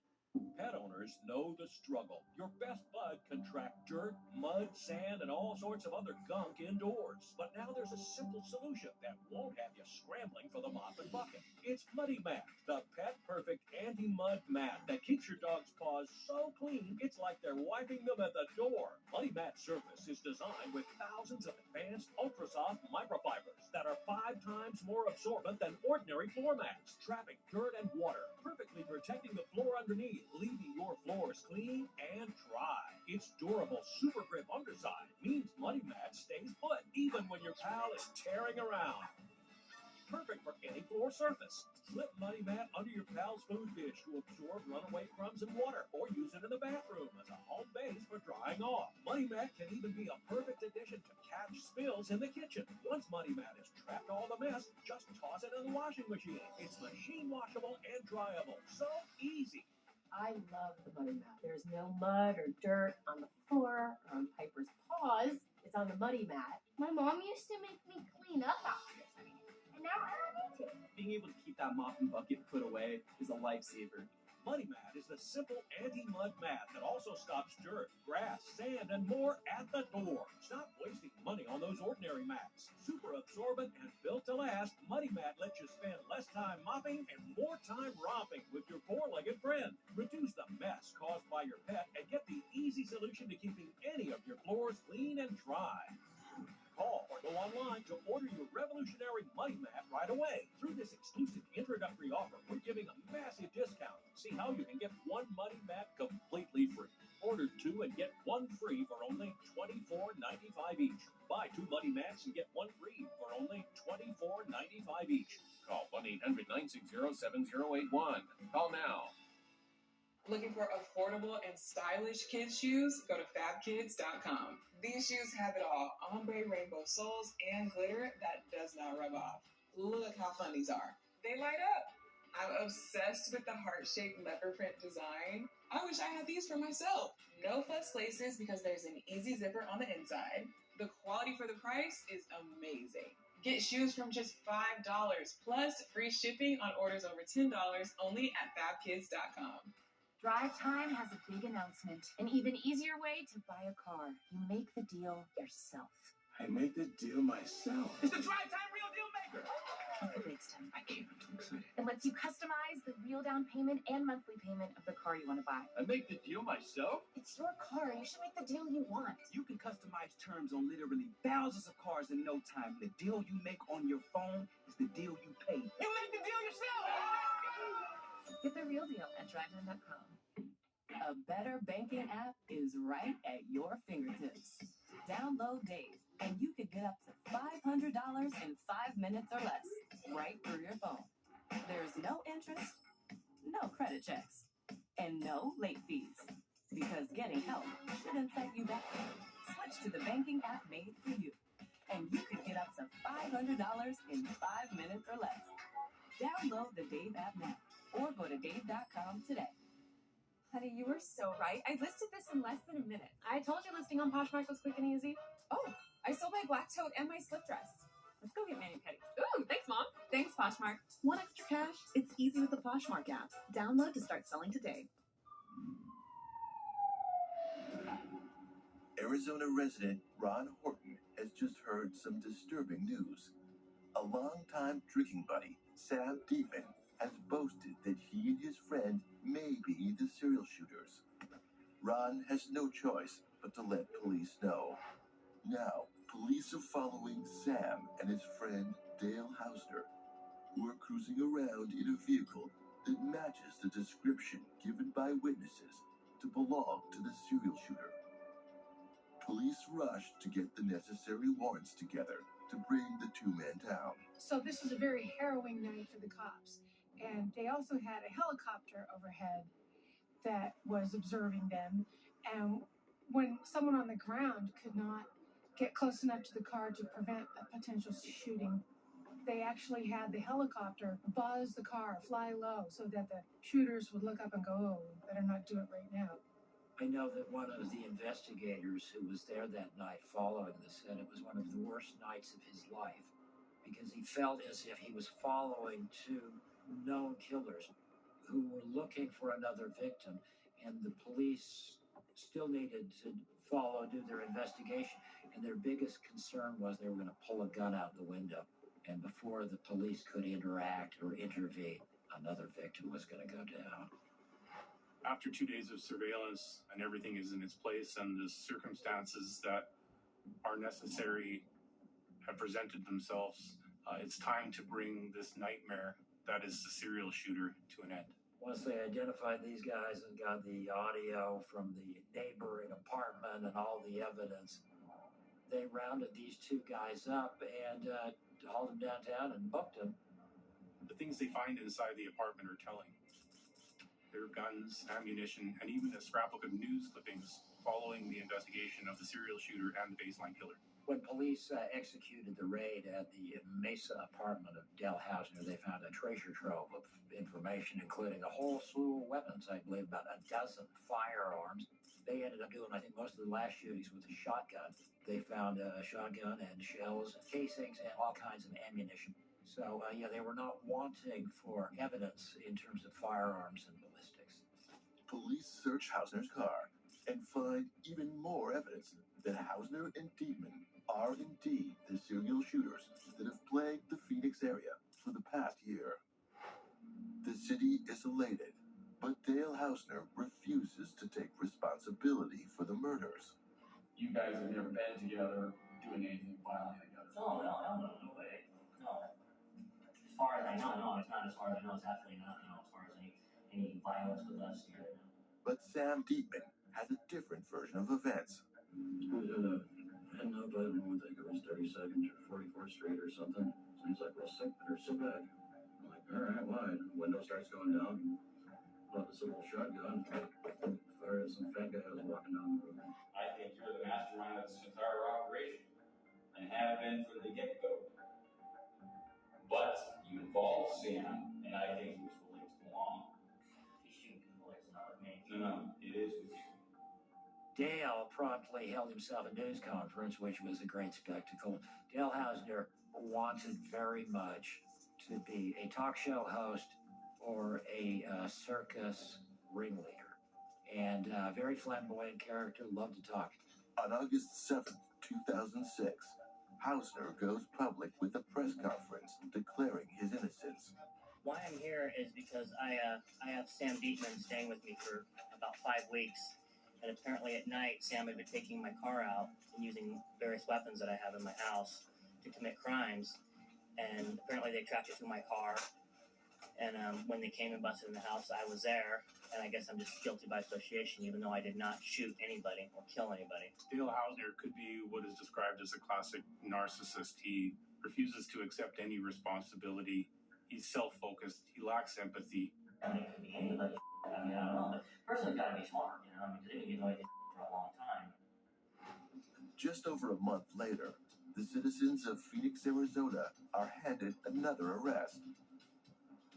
Pet owners know the struggle. Your best bud can track dirt, mud, sand, and all sorts of other gunk indoors. But now there's a simple solution that won't have you scrambling for the mop and bucket. It's Muddy Mat, the pet-perfect anti-mud mat that keeps your dog's paws so clean, it's like they're wiping them at the door. Muddy Mat's surface is designed with thousands of advanced ultra-soft microfibers that are 5 times more absorbent than ordinary floor mats, trapping dirt and water, perfectly protecting the floor underneath, leaving your floors clean and dry. Its durable super grip underside means Muddy Mat stays put even when your pal is tearing around. Perfect for any floor surface. Slip Muddy Mat under your pal's food dish to absorb runaway crumbs and water, or use it in the bathroom as a home base for drying off. Muddy Mat can even be a perfect addition to catch spills in the kitchen. Once Muddy Mat has trapped all the mess, just toss it in the washing machine. It's machine washable and dryable. So easy. I love the Muddy Mat. There's no mud or dirt on the floor or on Piper's paws. It's on the Muddy Mat. My mom used to make me clean up after this, and now I don't need to. Being able to keep that mop and bucket put away is a lifesaver. Muddy Mat is the simple anti-mud mat that also stops dirt, grass, sand, and more at the door. Stop wasting money on those ordinary mats. Super absorbent and built to last, Muddy Mat lets you spend less time mopping and more time romping with your four-legged friend. Reduce the mess caused by your pet and get the easy solution to keeping any of your floors clean and dry. Call or go online to order your revolutionary Muddy Mat right away. Through this exclusive introductory offer, we're giving a massive discount. See how you can get one Muddy Mat completely free. Order 2 and get 1 free for only $24.95 each. Buy 2 Muddy Mats and get 1 free for only $24.95 each. Call 1-800-960-7081. Call now. Looking for affordable and stylish kids' shoes? Go to fabkids.com. These shoes have it all. Ombre rainbow soles and glitter that does not rub off. Look how fun these are. They light up. I'm obsessed with the heart-shaped leopard print design. I wish I had these for myself. No fuss laces because there's an easy zipper on the inside. The quality for the price is amazing. Get shoes from just $5 plus free shipping on orders over $10 only at fabkids.com. Drive Time has a big announcement. An even easier way to buy a car. You make the deal yourself. I make the deal myself. It's the Drive Time Real Deal Maker. Keep it next time. I can't. I'm too excited. It lets you customize the real down payment and monthly payment of the car you want to buy. I make the deal myself? It's your car. You should make the deal you want. You can customize terms on literally thousands of cars in no time. The deal you make on your phone is the deal you pay. You make the deal yourself! Get the real deal at drivetime.com. A better banking app is right at your fingertips. Download Dave, and you could get up to $500 in 5 minutes or less, right through your phone. There's no interest, no credit checks, and no late fees. Because getting help shouldn't set you back. Switch to the banking app made for you, and you could get up to $500 in 5 minutes or less. Download the Dave app now, or go to dave.com today. Honey, you were so right. I listed this in less than a minute. I told you listing on Poshmark was quick and easy. Oh, I sold my black tote and my slip dress. Let's go get mani-pedis. Ooh, thanks, Mom. Thanks, Poshmark. Want extra cash? It's easy with the Poshmark app. Download to start selling today. Arizona resident Ron Horton has just heard some disturbing news. A longtime drinking buddy, Sam Deepman, has boasted that he and his friend may be the serial shooters. Ron has no choice but to let police know. Now, police are following Sam and his friend Dale Hausner, who are cruising around in a vehicle that matches the description given by witnesses to belong to the serial shooter. Police rushed to get the necessary warrants together to bring the two men down. So this was a very harrowing night for the cops. And they also had a helicopter overhead that was observing them. And when someone on the ground could not get close enough to the car to prevent a potential shooting, they actually had the helicopter buzz the car, fly low, so that the shooters would look up and go, oh, better not do it right now. I know that one of the investigators who was there that night following this said it was one of the worst nights of his life because he felt as if he was following two known killers who were looking for another victim, and the police still needed to do their investigation, and their biggest concern was they were going to pull a gun out the window, and before the police could interact or intervene, another victim was going to go down. After 2 days of surveillance and everything is in its place and the circumstances that are necessary have presented themselves, it's time to bring this nightmare that is the serial shooter to an end. Once they identified these guys and got the audio from the neighboring apartment and all the evidence, they rounded these two guys up and hauled them downtown and booked them. The things they find inside the apartment are telling. There are guns, ammunition, and even a scrapbook of news clippings following the investigation of the serial shooter and the baseline killer. When police executed the raid at the Mesa apartment of Dale Hausner, they found a treasure trove of information, including a whole slew of weapons, I believe about a dozen firearms. They ended up doing, I think, most of the last shootings with a shotgun. They found a shotgun and shells, casings, and all kinds of ammunition. So, they were not wanting for evidence in terms of firearms and ballistics. Police search Hausner's car and find even more evidence that Hausner and Dietman are indeed the serial shooters that have plagued the Phoenix area for the past year. The city is elated, but Dale Hausner refuses to take responsibility for the murders. You guys have never been together doing anything violent together. No way. No. As far as I know, no, it's not as far as I know. It's absolutely not, as far as any violence with us here. But Sam Deepman has a different version of events. I was at a head note, I don't think it was 32nd or 44th Street or something. So he's like, well, sit back. I'm like, all right, why? Window starts going down. Brought this little shotgun. Fired at some fat guy that was walking down the road. I think you're the mastermind of this entire operation and have been from the get-go. But you involved Sam, and I think he was the links belong. He's shooting the links, not with me. No, it is with you. Dale promptly held himself a news conference, which was a great spectacle. Dale Hausner wanted very much to be a talk show host or a circus ringleader. And a very flamboyant character, loved to talk. On August 7th, 2006, Hausner goes public with a press conference declaring his innocence. Why I'm here is because I have Sam Dietman staying with me for about 5 weeks, and apparently at night Sam had been taking my car out and using various weapons that I have in my house to commit crimes, and apparently they tracked it through my car, and when they came and busted in the house, I was there, and I guess I'm just guilty by association, even though I did not shoot anybody or kill anybody. Dale Hausner could be what is described as a classic narcissist. He refuses to accept any responsibility. He's self-focused. He lacks empathy. I mean, it could be anybody. I mean, I don't know, but person's got to be smart, you know. I mean, they've been doing this for a long time. Just over a month later, the citizens of Phoenix, Arizona are handed another arrest.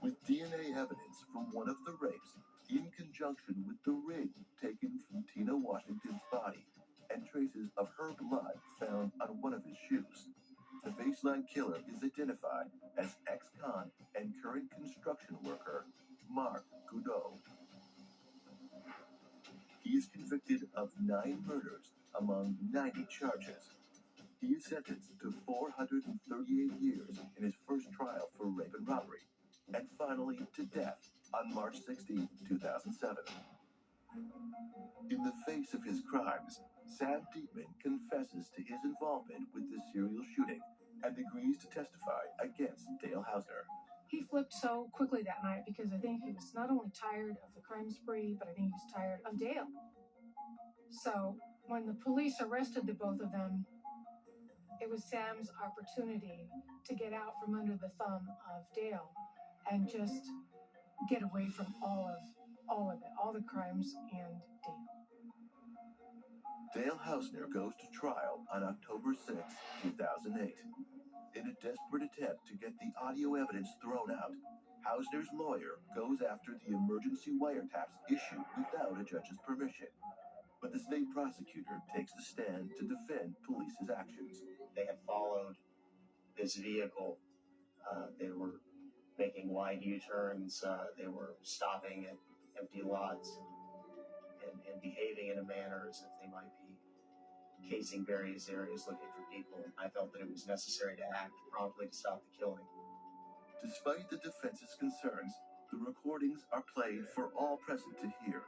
With DNA evidence from one of the rapes, in conjunction with the ring taken from Tina Washington's body and traces of her blood found on one of his shoes, the baseline killer is identified as ex-con and current construction worker Marc Goudreau. He is convicted of 9 murders among 90 charges. He is sentenced to 438 years in his first trial for rape and robbery, and finally to death on March 16, 2007. In the face of his crimes, Sam Dietman confesses to his involvement with the serial shooting and agrees to testify against Dale Hausner. He flipped so quickly that night because I think he was not only tired of the crime spree, but I think he was tired of Dale. So when the police arrested the both of them, it was Sam's opportunity to get out from under the thumb of Dale and just get away from all of it, all the crimes and Dale. Dale Hausner goes to trial on October 6, 2008. In a desperate attempt to get the audio evidence thrown out, Hausner's lawyer goes after the emergency wiretaps issued without a judge's permission. But the state prosecutor takes the stand to defend police's actions. They had followed this vehicle. They were making wide U-turns. They were stopping at empty lots and behaving in a manner as if they might be casing various areas looking for people. I felt that it was necessary to act promptly to stop the killing. Despite the defense's concerns, the recordings are played for all present to hear,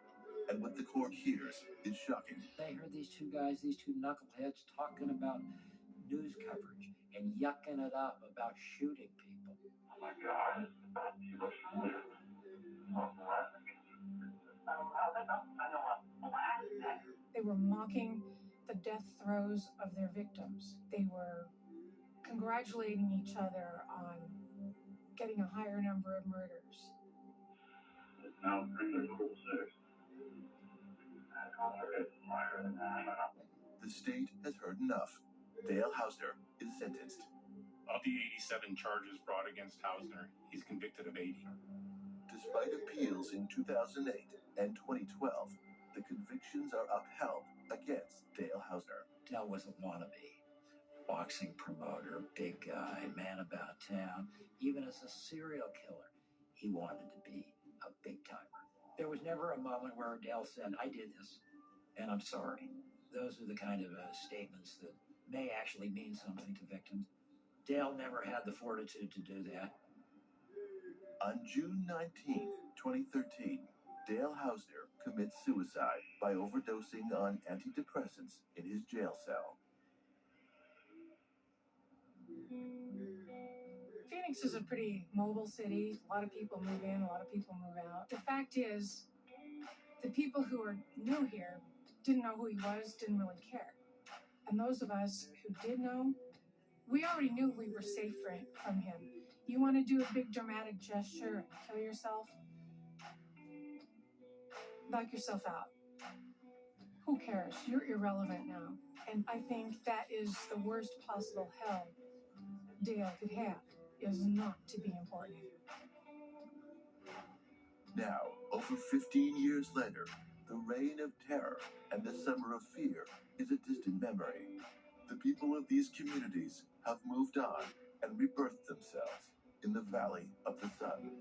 and what the court hears is shocking. They heard these two guys, these two knuckleheads, talking about news coverage and yucking it up about shooting people. Oh my God, you look familiar. They were mocking the death throes of their victims. They were congratulating each other on getting a higher number of murders. It's now 3:06. The state has heard enough. Dale Hausner is sentenced. Of the 87 charges brought against Hausner, he's convicted of 80. Despite appeals in 2008 and 2012, the convictions are upheld against Dale Hausner. Dale was a wannabe. Boxing promoter, big guy, man about town. Even as a serial killer, he wanted to be a big timer. There was never a moment where Dale said, I did this, and I'm sorry. Those are the kind of statements that may actually mean something to victims. Dale never had the fortitude to do that. On June 19, 2013, Dale Hausner commits suicide by overdosing on antidepressants in his jail cell. Phoenix is a pretty mobile city. A lot of people move in, a lot of people move out. The fact is, the people who are new here didn't know who he was, didn't really care. And those of us who did know, we already knew we were safe from him. You want to do a big dramatic gesture and kill yourself? Knock yourself out. Who cares? You're irrelevant now. And I think that is the worst possible hell Dale could have, is not to be important. Now, over 15 years later, the reign of terror and the summer of fear is a distant memory. The people of these communities have moved on and rebirthed themselves in the Valley of the Sun.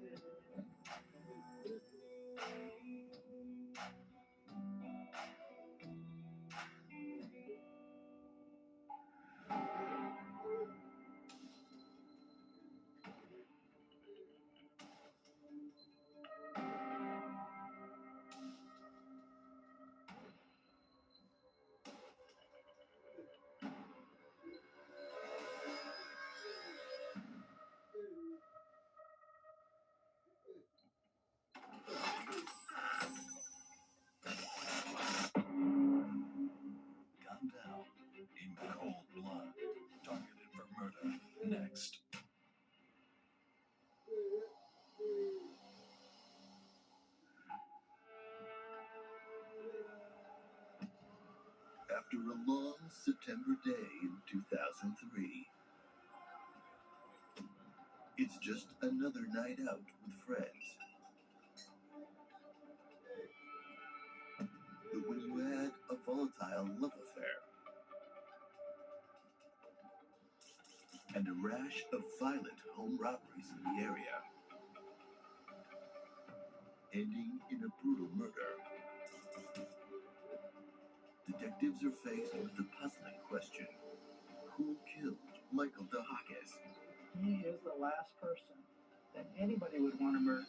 next. After a long September day in 2003, it's just another night out with friends. But when you add a volatile love affair and a rash of violent home robberies in the area, ending in a brutal murder, detectives are faced with the puzzling question: who killed Michael DeHakis? He is the last person that anybody would want to murder.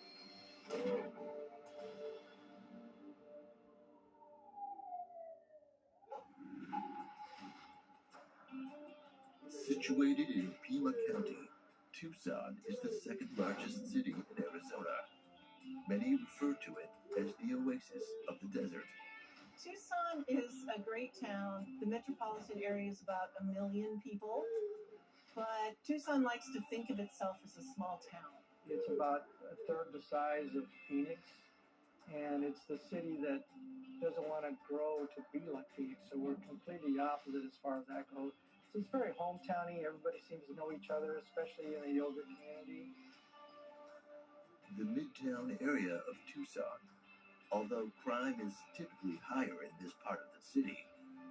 Situated in Pima County, Tucson is the second largest city in Arizona. Many refer to it as the oasis of the desert. Tucson is a great town. The metropolitan area is about 1 million people, but Tucson likes to think of itself as a small town. It's about a third the size of Phoenix, and it's the city that doesn't want to grow to be like Phoenix, so we're completely opposite as far as that goes. So it's very hometowny. Everybody seems to know each other, especially in the yoga community. The Midtown area of Tucson, although crime is typically higher in this part of the city,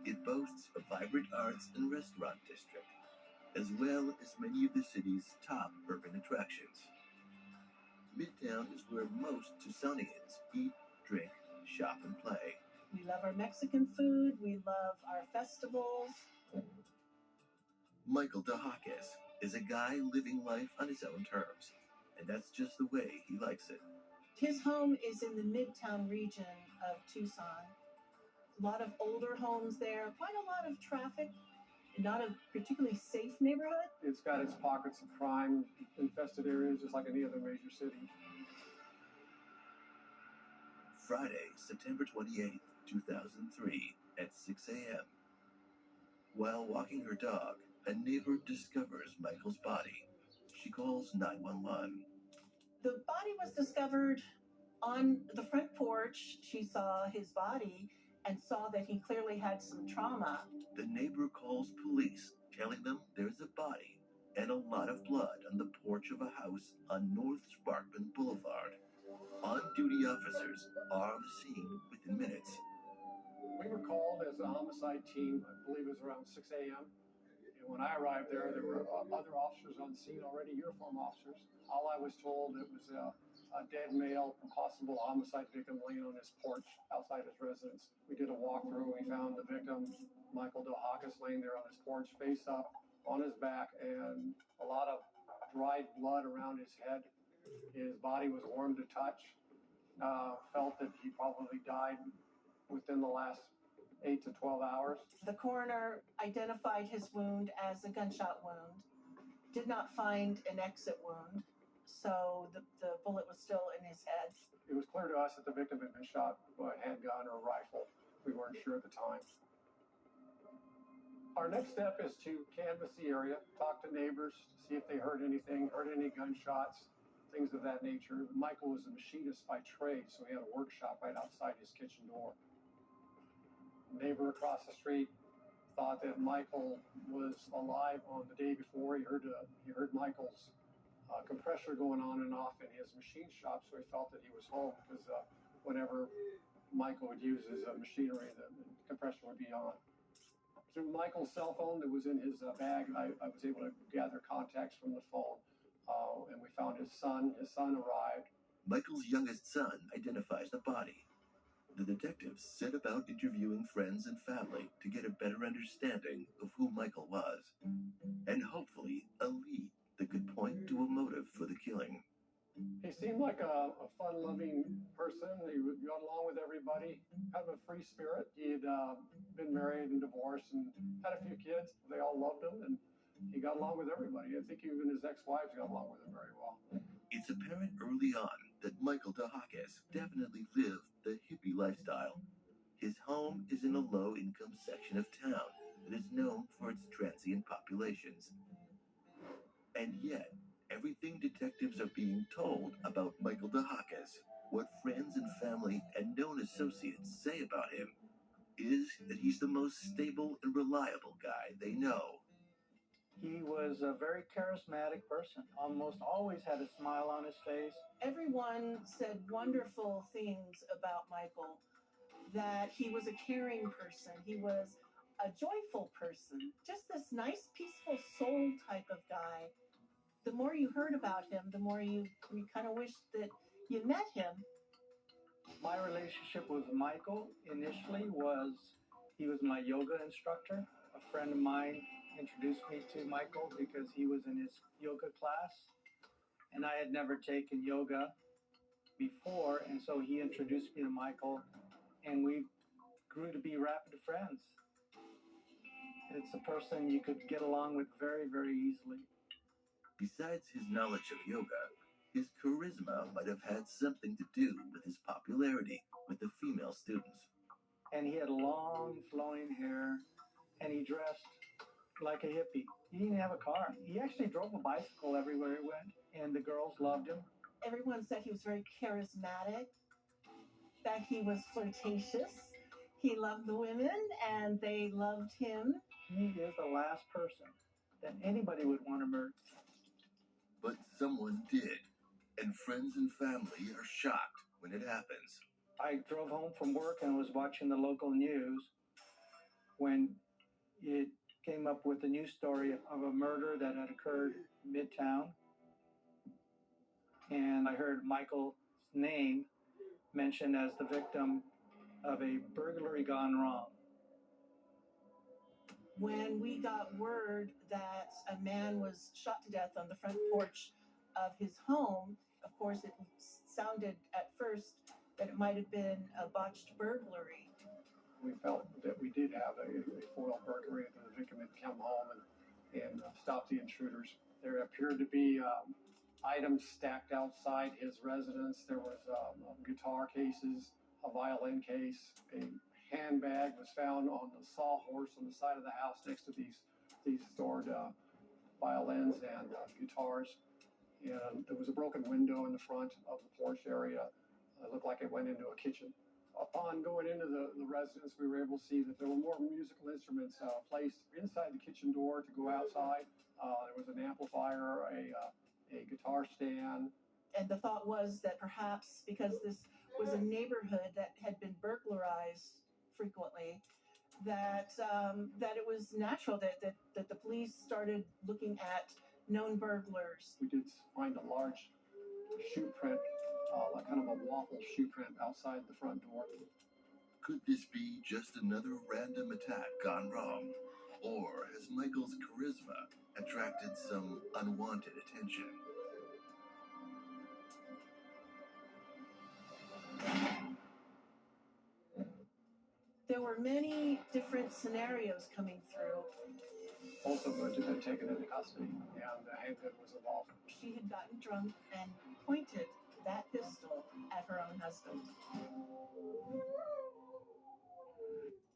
it boasts a vibrant arts and restaurant district, as well as many of the city's top urban attractions. Midtown is where most Tucsonians eat, drink, shop, and play. We love our Mexican food. We love our festivals. Michael DeHakis is a guy living life on his own terms, and that's just the way he likes it. His home is in the Midtown region of Tucson. A lot of older homes there, quite a lot of traffic, not a particularly safe neighborhood. It's got its pockets of crime-infested areas, just like any other major city. Friday, September 28th, 2003, at 6 a.m. While walking her dog, a neighbor discovers Michael's body. She calls 911. The body was discovered on the front porch. She saw his body and saw that he clearly had some trauma. The neighbor calls police, telling them there's a body and a lot of blood on the porch of a house on North Sparkman Boulevard. On-duty officers are on the scene within minutes. We were called as a homicide team, I believe it was around 6 a.m. And when I arrived there were other officers on scene already, uniformed officers. All I was told, it was a dead male, possible homicide victim laying on his porch outside his residence. We did a walkthrough. We found the victim, Michael DeHakis, laying there on his porch, face up, on his back, and a lot of dried blood around his head. His body was warm to touch. Felt that he probably died within the last 8 to 12 hours. The coroner identified his wound as a gunshot wound, did not find an exit wound, so the bullet was still in his head. It was clear to us that the victim had been shot by a handgun or a rifle. We weren't sure at the time. Our next step is to canvass the area, talk to neighbors, see if they heard anything, heard any gunshots, things of that nature. Michael was a machinist by trade, so he had a workshop right outside his kitchen door. Neighbor across the street thought that Michael was alive on the day before. He heard Michael's compressor going on and off in his machine shop, so he felt that he was home because whenever Michael would use his machinery, the compressor would be on. Through Michael's cell phone that was in his bag, I was able to gather contacts from the phone, and we found his son. His son arrived. Michael's youngest son identifies the body. The detectives set about interviewing friends and family to get a better understanding of who Michael was, and hopefully a lead that could point to a motive for the killing. He seemed like a fun-loving person. He got along with everybody, kind of a free spirit. He had been married and divorced and had a few kids. They all loved him, and he got along with everybody. I think even his ex-wives got along with him very well. It's apparent early on that Michael DeHakis definitely lived the hippie lifestyle. His home is in a low-income section of town that is known for its transient populations. And yet, everything detectives are being told about Michael DeHakis, what friends and family and known associates say about him, is that he's the most stable and reliable guy they know. He was a very charismatic person, almost always had a smile on his face. Everyone said wonderful things about Michael, that he was a caring person, he was a joyful person, just this nice, peaceful soul type of guy. The more you heard about him, the more you kind of wished that you met him. My relationship with Michael initially was, he was my yoga instructor. A friend of mine introduced me to Michael because he was in his yoga class, and I had never taken yoga before, and so he introduced me to Michael, and we grew to be rapid friends. It's a person you could get along with very, very easily. Besides his knowledge of yoga, his charisma might have had something to do with his popularity with the female students. And he had long, flowing hair, and he dressed like a hippie. He didn't have a car. He actually drove a bicycle everywhere he went, and the girls loved him. Everyone said he was very charismatic, that he was flirtatious. He loved the women, and they loved him. He is the last person that anybody would want to murder. But someone did, and friends and family are shocked when it happens. I drove home from work and was watching the local news when it came up with a news story of a murder that had occurred in Midtown. And I heard Michael's name mentioned as the victim of a burglary gone wrong. When we got word that a man was shot to death on the front porch of his home, of course, it sounded at first that it might have been a botched burglary. We felt that we did have a foil burglary, and the victim had come home and stopped the intruders. There appeared to be items stacked outside his residence. There was guitar cases, a violin case, a handbag was found on the sawhorse on the side of the house next to these stored violins and guitars. And there was a broken window in the front of the porch area. It looked like it went into a kitchen. Upon going into the residence, we were able to see that there were more musical instruments placed inside the kitchen door to go outside. There was an amplifier, a guitar stand. And the thought was that perhaps because this was a neighborhood that had been burglarized frequently, that it was natural that the police started looking at known burglars. We did find a large shoe print, like kind of a waffle shoe print outside the front door. Could this be just another random attack gone wrong? Or has Michael's charisma attracted some unwanted attention? There were many different scenarios coming through. Both of which had been taken into custody, and the handgun was involved. She had gotten drunk and pointed that pistol at her own husband.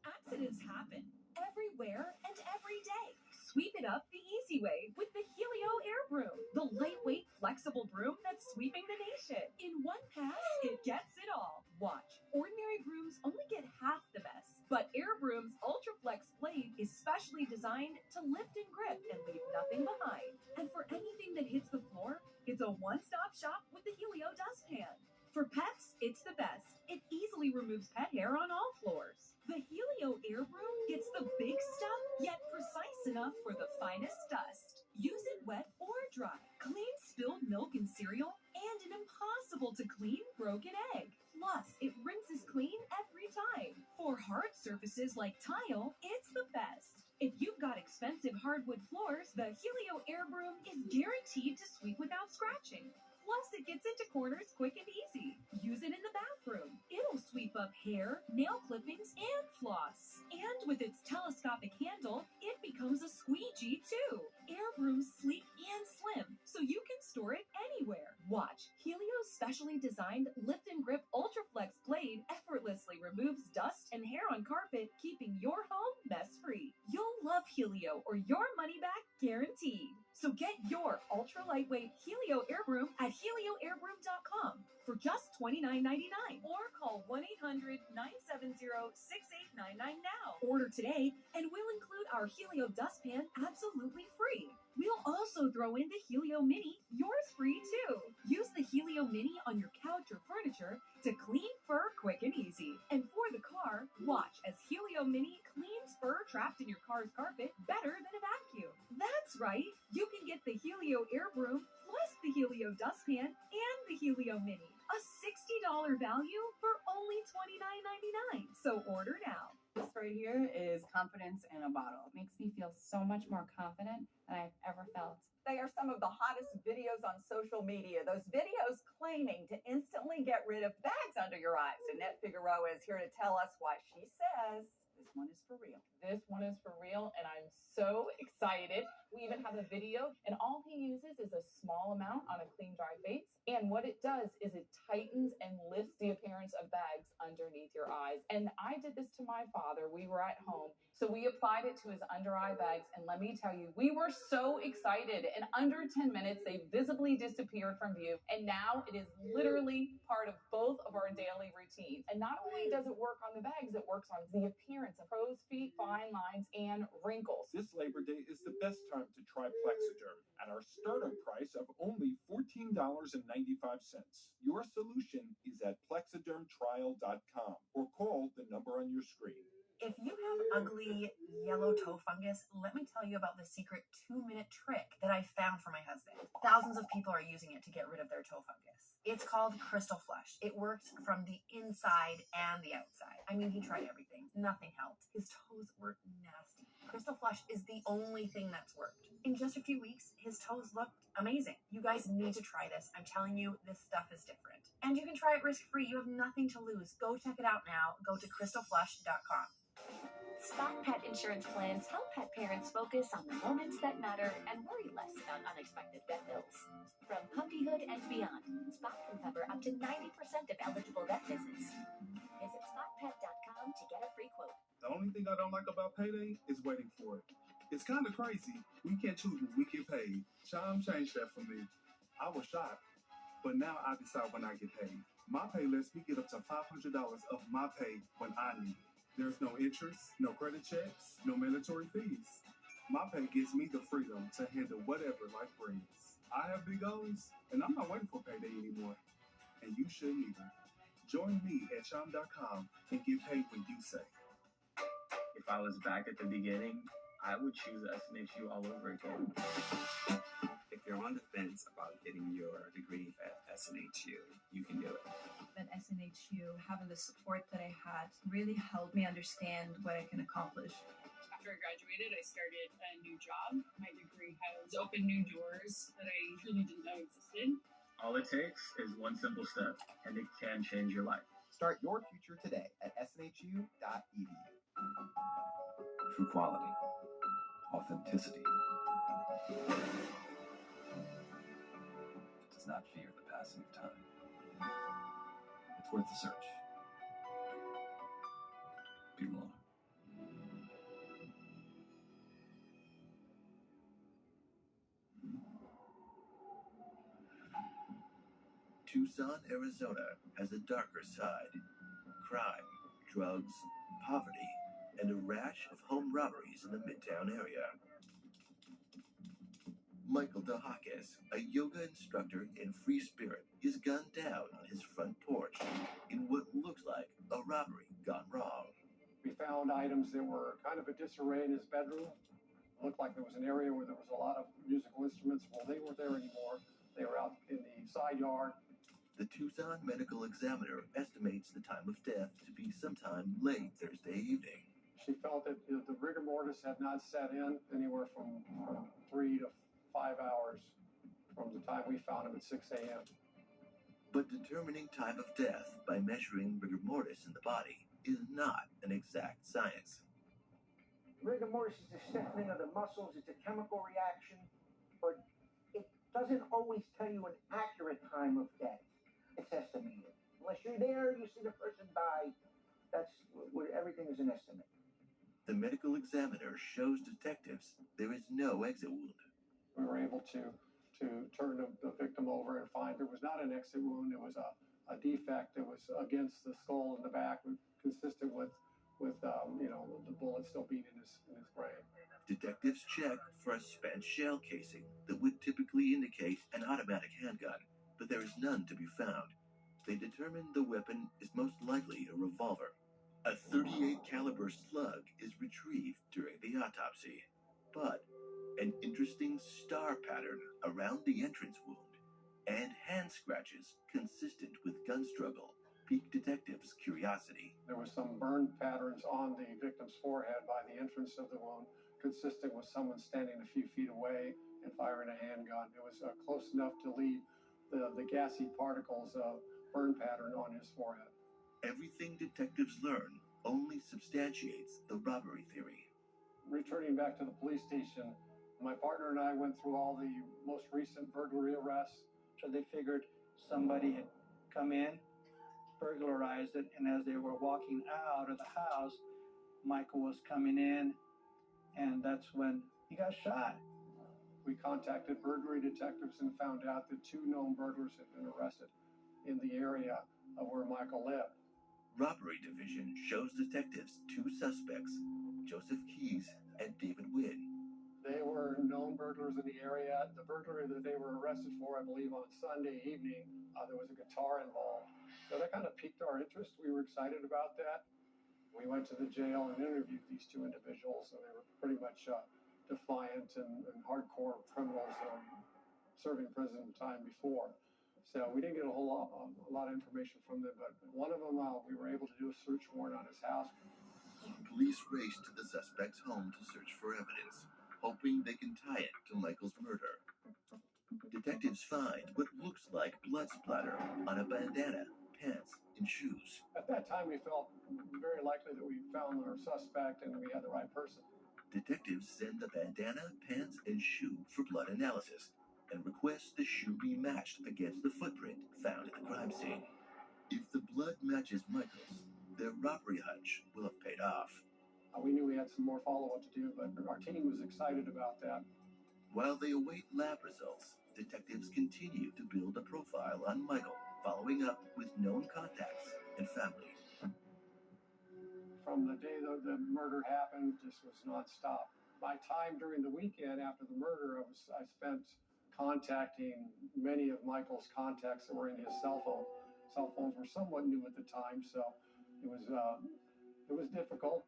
Accidents happen everywhere and every day. Sweep it up the easy way with the Helio Air Broom, the lightweight, flexible broom that's sweeping the nation. In one pass, it gets it all. Watch. Ordinary brooms only get half the mess, but Air Broom's Ultra Flex blade is specially designed to lift and grip and leave nothing behind. And for anything that hits the floor, it's a one-stop shop with the Helio dustpan. For pets, it's the best. It easily removes pet hair on all floors. The Helio Air Broom gets the big stuff, yet precise enough for the finest dust. Use it wet or dry. Clean spilled milk and cereal, and an impossible to clean broken egg. Plus, it rinses clean every time. For hard surfaces like tile, it's the best. If you've got expensive hardwood floors, the Helio Air Broom is guaranteed to sweep without scratching. Plus, it gets into corners quick and easy. Use it in the bathroom. It'll sweep up hair, nail clippings, and floss. And with its telescopic handle, it becomes a squeegee too. Air Broom's sleek and slim, so you can store it anywhere. Watch. Helio's specially designed lift and grip Ultra Flex blade effortlessly removes dust and hair on carpet, keeping your home mess-free. You'll love Helio or your money back guaranteed. So get your ultra lightweight Helio Air Broom at helioairbroom.com for just $29.99 or call 1-800-970-6899 now. Order today and we'll include our Helio dustpan absolutely free. We'll also throw in the Helio Mini, yours free too. Use the Helio Mini on your couch or furniture to clean fur quick and easy. And for the car, watch as Helio Mini cleans fur trapped in your car's carpet better than a vacuum. That's right, you can get the Helio Air Broom plus the Helio dustpan and the Helio Mini. A $60 value for only $29.99. So order now. This right here is confidence in a bottle. It makes me feel so much more confident than I've ever felt. They are some of the hottest videos on social media. Those videos claiming to instantly get rid of bags under your eyes. Annette Figueroa is here to tell us why she says this one is for real. This one is for real, and I'm so excited. We even have a video, and all he uses is a small amount on a clean, dry face. And what it does is it tightens and lifts the appearance of bags underneath your eyes. And I did this to my father. We were at home, so we applied it to his under eye bags. And let me tell you, we were so excited. In under 10 minutes, they visibly disappeared from view. And now it is literally part of both of our daily routines. And not only does it work on the bags, it works on the appearance of crow's feet, fine lines, and wrinkles. This Labor Day is the best time to try Plexiderm at our startup price of only $14.95. Your solution is at plexidermtrial.com or call the number on your screen. If you have ugly yellow toe fungus, let me tell you about the secret 2-minute trick that I found for my husband. Thousands of people are using it to get rid of their toe fungus. It's called Crystal Flush. It works from the inside and the outside. I mean, he tried everything. Nothing helped. His toes were nasty. Crystal Flush is the only thing that's worked. In just a few weeks, his toes looked amazing. You guys need to try this. I'm telling you, this stuff is different. And you can try it risk-free. You have nothing to lose. Go check it out now. Go to crystalflush.com. Spot Pet insurance plans help pet parents focus on the moments that matter and worry less about unexpected vet bills. From puppyhood and beyond, Spot can cover up to 90% of eligible vet visits. Visit spotpet.com to get a free quote. The only thing I don't like about payday is waiting for it. It's kind of crazy. We can't choose when we get paid. Chime changed that for me. I was shocked, but now I decide when I get paid. My pay lets me get up to $500 of my pay when I need it. There's no interest, no credit checks, no mandatory fees. My pay gives me the freedom to handle whatever life brings. I have big goals, and I'm not waiting for payday anymore. And you shouldn't either. Join me at Chime.com and get paid when you say. If I was back at the beginning, I would choose SNHU all over again. If you're on the fence about getting your degree at SNHU, you can do it. At SNHU, having the support that I had really helped me understand what I can accomplish. After I graduated, I started a new job. My degree has opened new doors that I truly didn't know existed. All it takes is one simple step, and it can change your life. Start your future today at snhu.edu. True quality. Authenticity. Does not fear the passing of time. It's worth the search. Be alone. Tucson, Arizona has a darker side. Crime, drugs, poverty, and a rash of home robberies in the Midtown area. Michael DeHakis, a yoga instructor in Free Spirit, is gunned down on his front porch in what looks like a robbery gone wrong. We found items that were kind of a disarray in his bedroom. It looked like there was an area where there was a lot of musical instruments. Well, they weren't there anymore. They were out in the side yard. The Tucson Medical Examiner estimates the time of death to be sometime late Thursday evening. She felt that the rigor mortis had not set in anywhere from 3 to 5 hours from the time we found him at 6 a.m. But determining time of death by measuring rigor mortis in the body is not an exact science. Rigor mortis is the stiffening of the muscles. It's a chemical reaction, but it doesn't always tell you an accurate time of death. It's estimated. Unless you're there, you see the person die. That's where everything is an estimate. The medical examiner shows detectives there is no exit wound. We were able to turn the victim over and find there was not an exit wound. It was a defect that was against the skull in the back, consistent with the bullet still being in his brain. Detectives check for a spent shell casing that would typically indicate an automatic handgun, but there is none to be found. They determine the weapon is most likely a revolver. A .38 caliber slug is retrieved during the autopsy, but an interesting star pattern around the entrance wound and hand scratches consistent with gun struggle piqued detectives' curiosity. There was some burn patterns on the victim's forehead by the entrance of the wound, consistent with someone standing a few feet away and firing a handgun. It was close enough to leave the gassy particles of burn pattern on his forehead. Everything detectives learn only substantiates the robbery theory. Returning back to the police station, my partner and I went through all the most recent burglary arrests. So they figured somebody had come in, burglarized it, and as they were walking out of the house, Michael was coming in, and that's when he got shot. We contacted burglary detectives and found out that 2 known burglars had been arrested in the area of where Michael lived. Robbery Division shows detectives 2 suspects, Joseph Keys and David Wynn. They were known burglars in the area. The burglary that they were arrested for, I believe, on Sunday evening, there was a guitar involved. So that kind of piqued our interest. We were excited about that. We went to the jail and interviewed these 2 individuals, and they were pretty much defiant and hardcore criminals serving prison time before. So we didn't get a lot of information from them, but one of them, we were able to do a search warrant on his house. Police race to the suspect's home to search for evidence, hoping they can tie it to Michael's murder. Detectives find what looks like blood splatter on a bandana, pants, and shoes. At that time, we felt very likely that we found our suspect and we had the right person. Detectives send the bandana, pants, and shoe for blood analysis and request the shoe be matched against the footprint found at the crime scene. If the blood matches Michael's, their robbery hunch will have paid off. We knew we had some more follow-up to do, but our team was excited about that. While they await lab results, detectives continue to build a profile on Michael, following up with known contacts and family. From the day the murder happened, this was nonstop. My time during the weekend after the murder, I spent contacting many of Michael's contacts that were in his cell phone. Cell phones were somewhat new at the time, so it was difficult.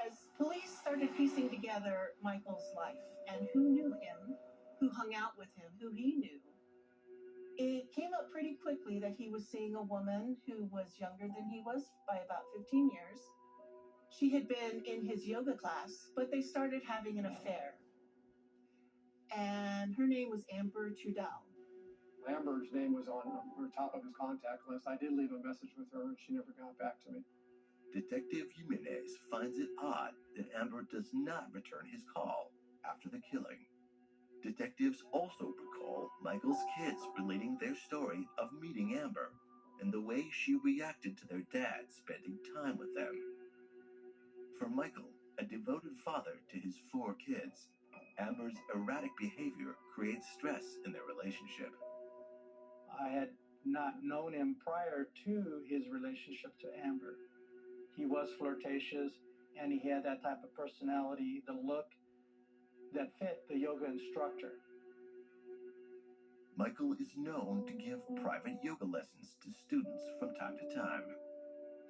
As police started piecing together Michael's life and who knew him, who hung out with him, who he knew, it came up pretty quickly that he was seeing a woman who was younger than he was by about 15 years. She had been in his yoga class, but they started having an affair. And her name was Amber Trudell. Amber's name was on the top of his contact list. I did leave a message with her, and she never got back to me. Detective Jimenez finds it odd that Amber does not return his call after the killing. Detectives also recall Michael's kids relating their story of meeting Amber and the way she reacted to their dad spending time with them. For Michael, a devoted father to his 4 kids, Amber's erratic behavior creates stress in their relationship. I had not known him prior to his relationship to Amber. He was flirtatious, and he had that type of personality, the look that fit the yoga instructor. Michael is known to give private yoga lessons to students from time to time.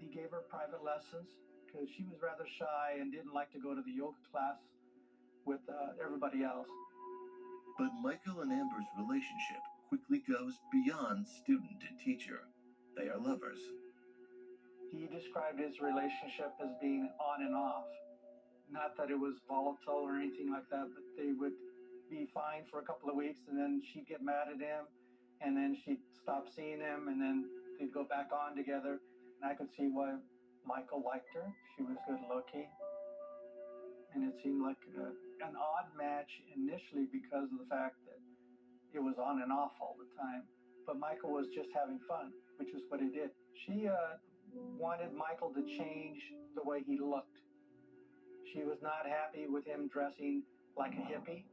He gave her private lessons because she was rather shy and didn't like to go to the yoga class with everybody else. But Michael and Amber's relationship quickly goes beyond student and teacher. They are lovers. He described his relationship as being on and off. Not that it was volatile or anything like that, but they would be fine for a couple of weeks, and then she'd get mad at him, and then she'd stop seeing him, and then they'd go back on together. And I could see why Michael liked her. She was good looking. And it seemed like an odd match initially because of the fact that it was on and off all the time. But Michael was just having fun, which is what he did. She wanted Michael to change the way he looked. She was not happy with him dressing like a hippie.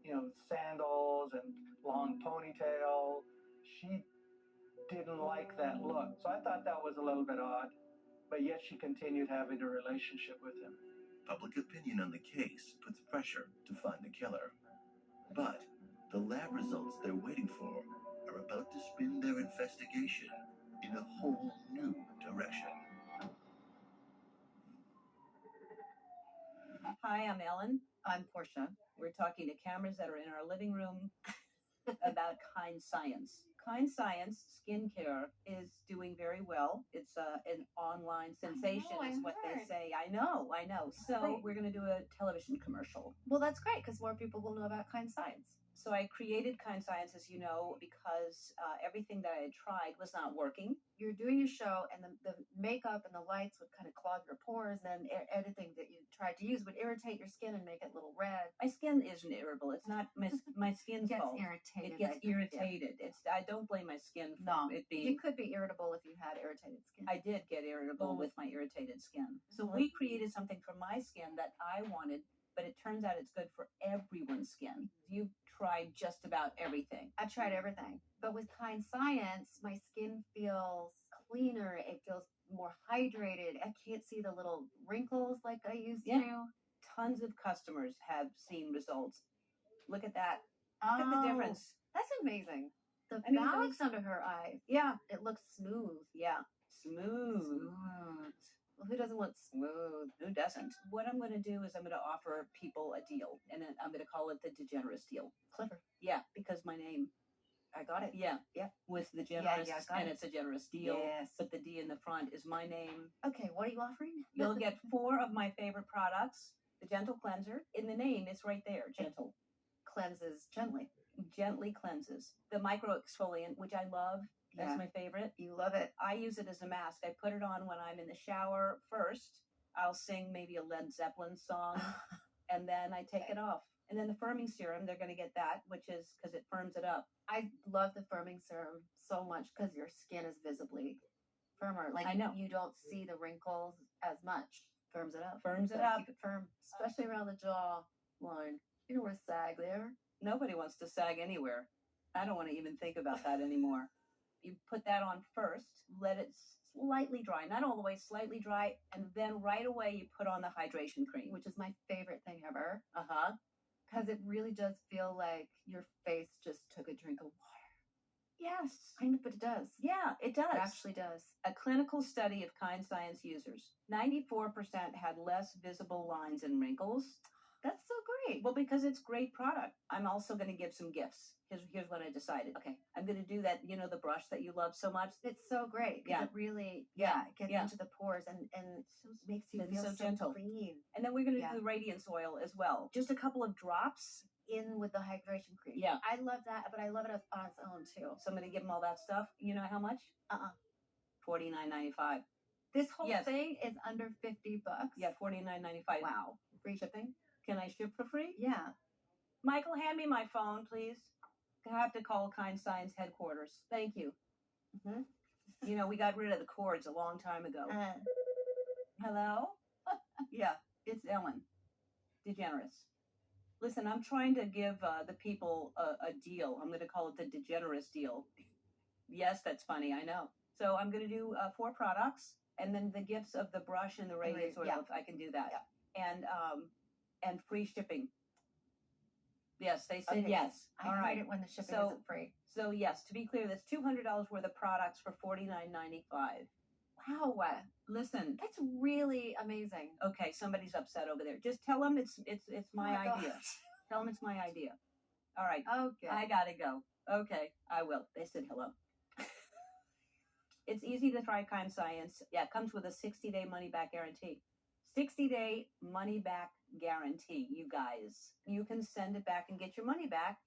sandals and long ponytail. She didn't like that look. So I thought that was a little bit odd, but yet she continued having a relationship with him. Public opinion on the case puts pressure to find the killer. But the lab results they're waiting for are about to spin their investigation in a whole new direction. Hi, I'm Ellen. I'm Portia. We're talking to cameras that are in our living room about Kind Science. Kind Science skincare is doing very well. It's an online sensation, I is what heard. they say. I know. So Great. we're going to do a television commercial. Well, that's great because more people will know about Kind Science. So I created Kind Science, as you know, because everything that I had tried was not working. You're doing your show, and the makeup and the lights would kind of clog your pores, and then anything that you tried to use would irritate your skin and make it a little red. My skin isn't irritable. It's not my skin's It gets fault. irritated. It gets I think, irritated. I don't blame my skin for No, it you being. could be irritable if you had irritated skin. I did get irritable with my irritated skin. So we created something for my skin that I wanted, but it turns out it's good for everyone's skin. You've tried just about everything. I've tried everything. But with Kind Science, my skin feels cleaner. It feels more hydrated. I can't see the little wrinkles like I used to. Tons of customers have seen results. Look at that. Look at the difference. That's amazing. The I mean, bags under her eyes. Yeah. It looks smooth. Yeah. Smooth. Well, who doesn't want smooth? Who doesn't? What I'm going to do is I'm going to offer people a deal, and then I'm going to call it the DeGeneres deal. Clever. Yeah, because my name. I got it. Yeah, with the generous, Yeah, got and it. it's a generous deal. Yes. But the D in the front is my name. Okay, what are you offering? You'll get 4 of my favorite products. The Gentle Cleanser. In the name, it's right there. Gentle. Cleanses gently. Gently cleanses. The Micro Exfoliant, which I love. That's Yeah. my favorite. You love it. I use it as a mask. I put it on when I'm in the shower first. I'll sing maybe a Led Zeppelin song, and then I take it off. And then the firming serum, they're going to get that, which is because it firms it up. I love the firming serum so much because your skin is visibly firmer. Like I know. You don't see the wrinkles as much. Firms it up. Firms it Gotta up. Keep it firm, especially around the jaw line. You don't want to sag there. Nobody wants to sag anywhere. I don't want to even think about that anymore. You put that on first, let it slightly dry, not all the way, slightly dry, and then right away you put on the hydration cream. Which is my favorite thing ever. Uh-huh. Because it really does feel like your face just took a drink of water. Yes. Kind of, but it does. Yeah, it does. It actually does. A clinical study of Kind Science users, 94% had less visible lines and wrinkles. That's so great. Well, because it's great product. I'm also going to give some gifts. Here's what I decided. Okay. I'm going to do that, the brush that you love so much. It's so great. 'Cause Yeah. It really, Yeah. it gets Yeah. into the pores and makes you It's feel so so gentle. clean. And then we're going to Yeah. do the radiance oil as well. Just a couple of drops. In with the hydration cream. Yeah. I love that, but I love it on its own too. So I'm going to give them all that stuff. You know how much? $49.95. This whole Yes. thing is under $50. Yeah, $49.95. Wow. Free shipping? Can I ship for free? Yeah. Michael, hand me my phone, please. I have to call Kind Science headquarters. Thank you. Mhm. We got rid of the cords a long time ago. Hello? Yeah, it's Ellen. DeGeneres. Listen, I'm trying to give the people a deal. I'm going to call it the DeGeneres deal. Yes, that's funny. I know. So I'm going to do 4 products, and then the gifts of the brush and the radiance oil, yeah. if I can do that. And free shipping. Yes, they said Okay. yes. I All hate right. it when the shipping So- isn't free. So yes, to be clear, that's $200 worth of products for $49.95. Wow. Listen, That's really amazing. okay, somebody's upset over there. Just tell them it's my my idea. gosh. Tell them it's my idea. All right, Okay. I gotta go. Okay, I will. They said hello. It's easy to try Kind Science. Yeah, it comes with a 60-day money-back guarantee. 60-day money-back guarantee, you guys. You can send it back and get your money back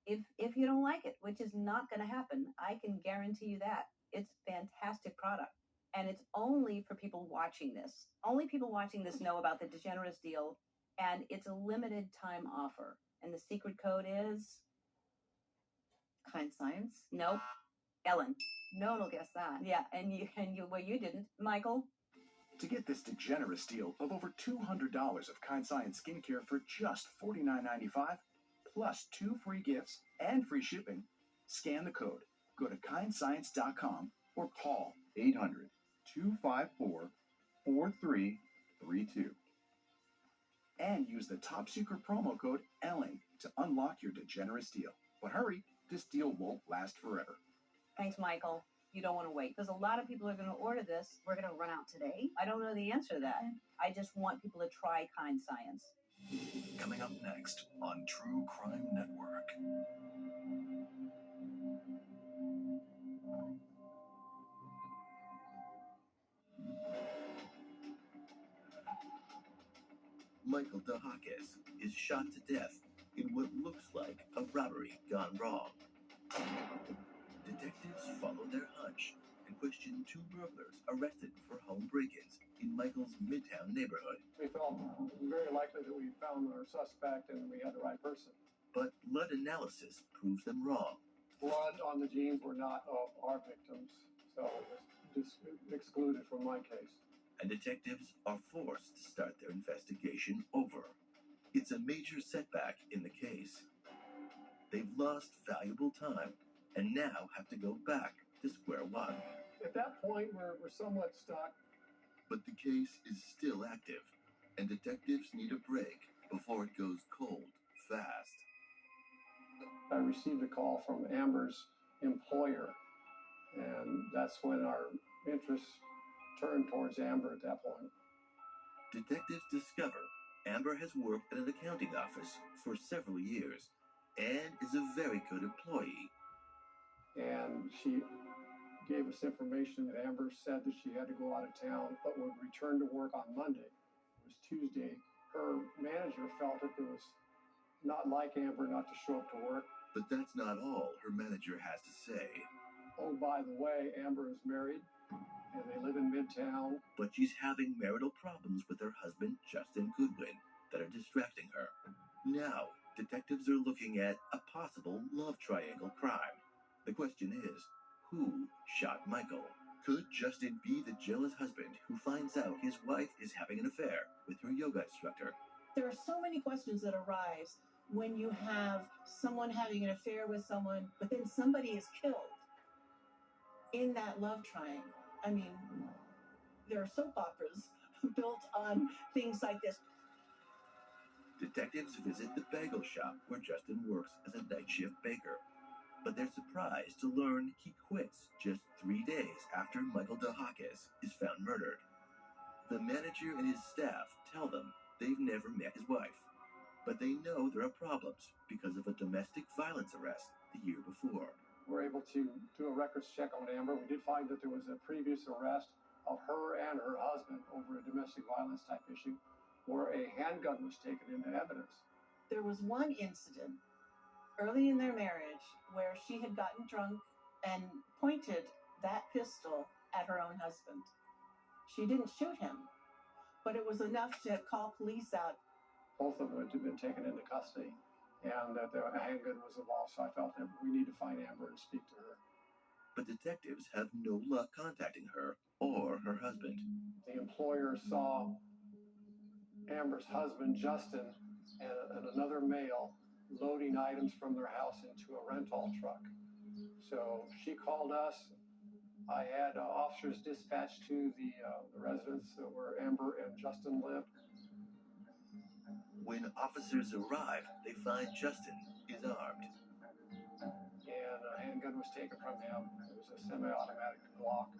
if you don't like it, which is not going to happen. I can guarantee you that. It's a fantastic product. And it's only for people watching this. Only people watching this know about the DeGeneres deal, and it's a limited time offer. And the secret code is Kind Science? nope, Ellen. No one will guess that. Yeah, and you well, you didn't, Michael. To get this DeGeneres deal of over $200 of Kind Science skincare for just $49.95, plus 2 free gifts and free shipping. Scan the code, go to kindscience.com or call 800-254-4332. And use the top secret promo code ELLEN to unlock your DeGeneres deal. But hurry, this deal won't last forever. Thanks, Michael. You don't want to wait because a lot of people are going to order this. We're going to run out today. I don't know the answer to that. I just want people to try Kind Science. Coming up next on True Crime Network. Michael DeHakis is shot to death in what looks like a robbery gone wrong. Detectives follow their hunch and question 2 burglars arrested for home break-ins in Michael's Midtown neighborhood. We felt very likely that we found our suspect and we had the right person. But blood analysis proves them wrong. Blood on the jeans were not of our victims, so it was just excluded from my case. And detectives are forced to start their investigation over. It's a major setback in the case. They've lost valuable time and now have to go back to square one. At that point, we're somewhat stuck. But the case is still active, and detectives need a break before it goes cold fast. I received a call from Amber's employer, and that's when our interests turned towards Amber at that point. Detectives discover Amber has worked at an accounting office for several years and is a very good employee. And she gave us information that Amber said that she had to go out of town but would return to work on Monday. It was Tuesday. Her manager felt that it was not like Amber not to show up to work. But that's not all her manager has to say. Oh, by the way, Amber is married and they live in Midtown. But she's having marital problems with her husband, Justin Goodwin, that are distracting her. Now, detectives are looking at a possible love triangle crime. The question is, who shot Michael? Could Justin be the jealous husband who finds out his wife is having an affair with her yoga instructor? There are so many questions that arise when you have someone having an affair with someone, but then somebody is killed in that love triangle. I mean, there are soap operas built on things like this. Detectives visit the bagel shop where Justin works as a night shift baker. But they're surprised to learn he quits just 3 days after Michael DeHakis is found murdered. The manager and his staff tell them they've never met his wife, but they know there are problems because of a domestic violence arrest the year before. We're able to do a records check on Amber. We did find that there was a previous arrest of her and her husband over a domestic violence type issue where a handgun was taken into evidence. There was one incident early in their marriage where she had gotten drunk and pointed that pistol at her own husband. She didn't shoot him, but it was enough to call police out. Both of them had been taken into custody, and that a handgun was involved, so I felt that we need to find Amber and speak to her. But detectives have no luck contacting her or her husband. The employer saw Amber's husband, Justin, and another male loading items from their house into a rental truck. So she called us. I had officers dispatched to the residence where Amber and Justin lived. When officers arrive, they find Justin is armed. And a handgun was taken from him. It was a semi-automatic Glock.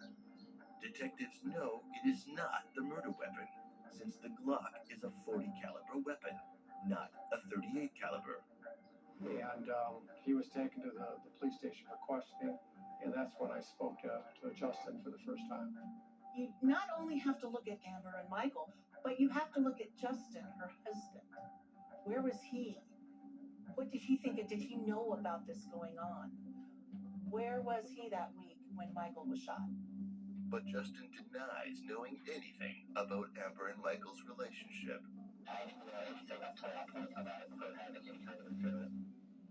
Detectives know it is not the murder weapon, since the Glock is a .40 caliber weapon, not a .38 caliber. And he was taken to the police station for questioning, and that's when I spoke to Justin for the first time. You not only have to look at Amber and Michael, but you have to look at Justin, her husband. Where was he? What did he think? Did he know about this going on? Where was he that week when Michael was shot? But Justin denies knowing anything about Amber and Michael's relationship.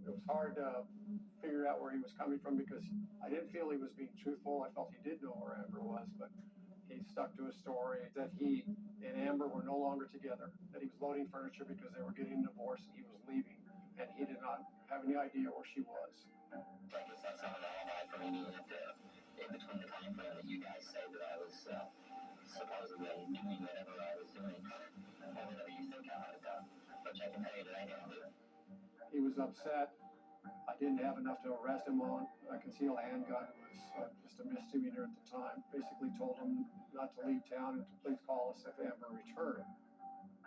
It was hard to figure out where he was coming from because I didn't feel he was being truthful. I felt he did know where Amber was, but he stuck to a story that he and Amber were no longer together, that he was loading furniture because they were getting a divorce and he was leaving. and he did not have any idea where she was. Like, was that some of the alibi for me in between the time frame that you guys say that I was supposedly doing whatever I was doing, or whatever you think I might have done, which I can tell you that I didn't do it. He was upset. I didn't have enough to arrest him on. A concealed handgun was just a misdemeanor at the time. Basically told him not to leave town and to please call us if they ever return.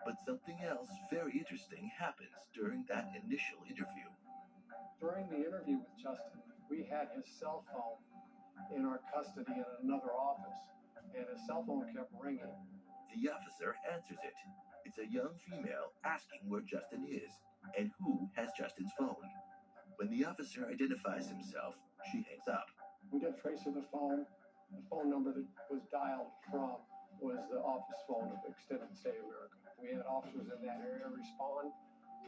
But something else very interesting happens during that initial interview. During the interview with Justin, we had his cell phone in our custody in another office, and his cell phone kept ringing. The officer answers it. It's a young female asking where Justin is and who has Justin's phone. When the officer identifies himself, she hangs up. We get trace of the phone. The phone number that was dialed from was the office phone of Extended Stay America. We had officers in that area respond.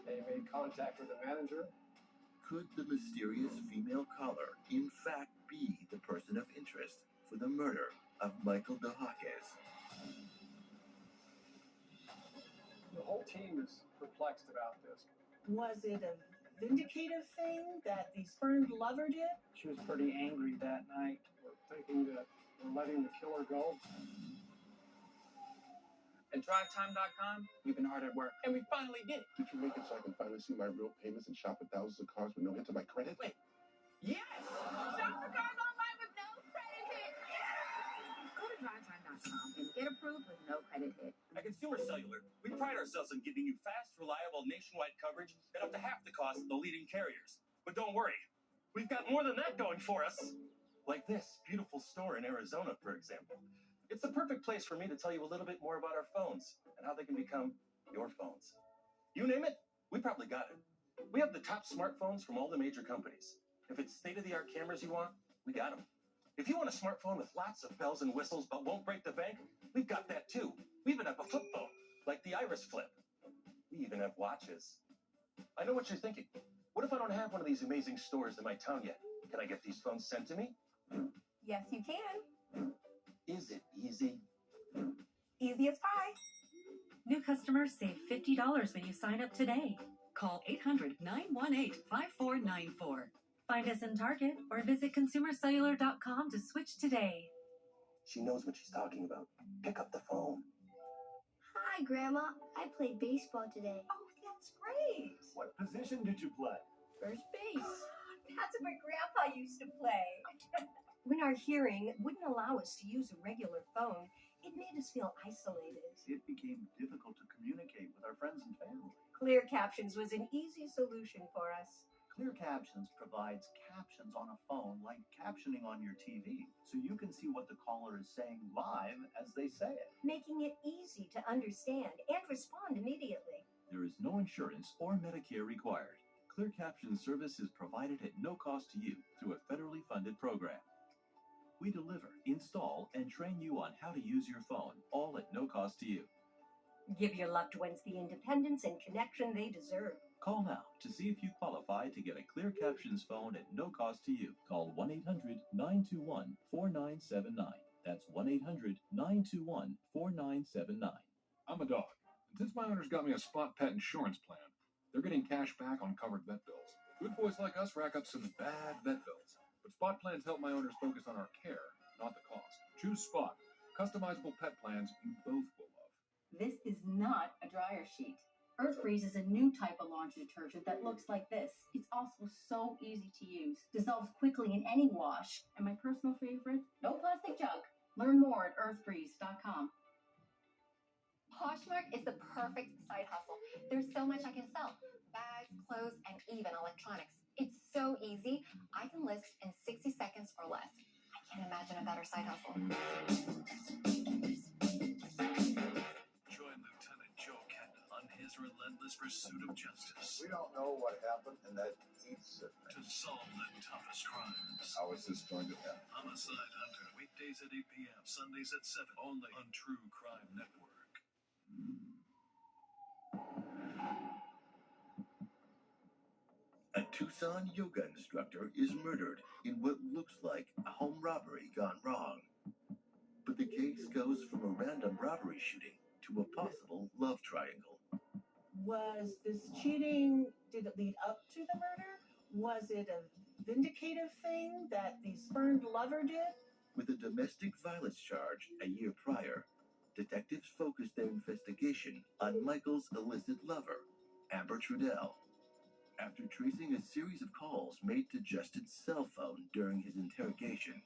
They made contact with the manager. Could the mysterious female caller in fact be the person of interest for the murder of Michael DeHakis? The whole team is perplexed about this. Was it a vindicative thing that the spurned lover did? She was pretty angry that night. We're thinking that we're letting the killer go. At DriveTime.com, we've been hard at work, and we finally did it. Did you make it so I can finally see my real payments and shop at thousands of cars with no hit to my credit? Wait. Yes! Shop for cars online with no credit hit! Go to DriveTime.com and get approved with no credit hit. At Consumer Cellular, we pride ourselves on giving you fast, reliable, nationwide coverage at up to half the cost of the leading carriers. But don't worry, we've got more than that going for us. Like this beautiful store in Arizona, for example. It's the perfect place for me to tell you a little bit more about our phones and how they can become your phones. You name it, we probably got it. We have the top smartphones from all the major companies. If it's state-of-the-art cameras you want, we got them. If you want a smartphone with lots of bells and whistles but won't break the bank, we've got that too. We even have a flip phone, like the Iris Flip. We even have watches. I know what you're thinking. What if I don't have one of these amazing stores in my town yet? Can I get these phones sent to me? Yes, you can. Is it easy? Easy as pie. New customers save $50 when you sign up today. Call 800-918-5494. Find us in Target or visit consumercellular.com to switch today. She knows what she's talking about. Pick up the phone. Hi, Grandma. I played baseball today. Oh, that's great. What position did you play? First base. That's what Grandpa used to play. When our hearing wouldn't allow us to use a regular phone, it made us feel isolated. It became difficult to communicate with our friends and family. Clear Captions was an easy solution for us. Clear Captions provides captions on a phone like captioning on your TV, so you can see what the caller is saying live as they say it, making it easy to understand and respond immediately. There is no insurance or Medicare required. Clear Captions service is provided at no cost to you through a federally funded program. We deliver, install, and train you on how to use your phone, all at no cost to you. Give your loved ones the independence and connection they deserve. Call now to see if you qualify to get a Clear Captions phone at no cost to you. Call 1-800-921-4979. That's 1-800-921-4979. I'm a dog, and since my owners got me a Spot Pet insurance plan, they're getting cash back on covered vet bills. Good boys like us rack up some bad vet bills, but Spot plans help my owners focus on our care, not the cost. Choose Spot, customizable pet plans you both will love. This is not a dryer sheet. Earth Freeze is a new type of laundry detergent that looks like this. It's also so easy to use, dissolves quickly in any wash, and my personal favorite, no plastic jug. Learn more at earthfreeze.com. Poshmark is the perfect side hustle. There's so much I can sell. Bags, clothes, and even electronics. It's so easy. I can list in 60 seconds or less. I can't imagine a better side hustle. Join Lieutenant Joe Kenda on his relentless pursuit of justice. We don't know what happened, and that eats it. To solve the toughest crimes. How is this going to end? Homicide Hunter, weekdays at 8 p.m., Sundays at 7, only on True Crime Network. A Tucson yoga instructor is murdered in what looks like a home robbery gone wrong. But the case goes from a random robbery shooting to a possible love triangle. Was this cheating? Did it lead up to the murder? Was it a vindicative thing that the spurned lover did? With a domestic violence charge a year prior, detectives focused their investigation on Michael's illicit lover, Amber Trudell. After tracing a series of calls made to Justin's cell phone during his interrogation,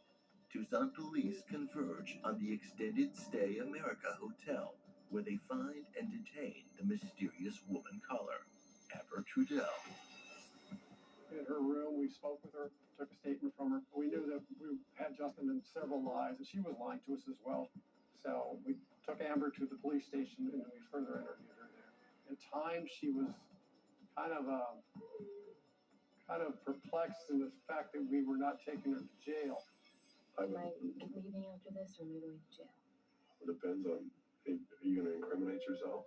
Tucson police converge on the Extended Stay America Hotel, where they find and detain the mysterious woman caller, Amber Trudell. In her room, we spoke with her, took a statement from her. We knew that we had Justin in several lies, and she was lying to us as well. So we took Amber to the police station, and we further interviewed her there. At times, she was kind of perplexed in the fact that we were not taking her to jail. Am I leaving after this, or am I going to jail? It depends on, are you going to incriminate yourself?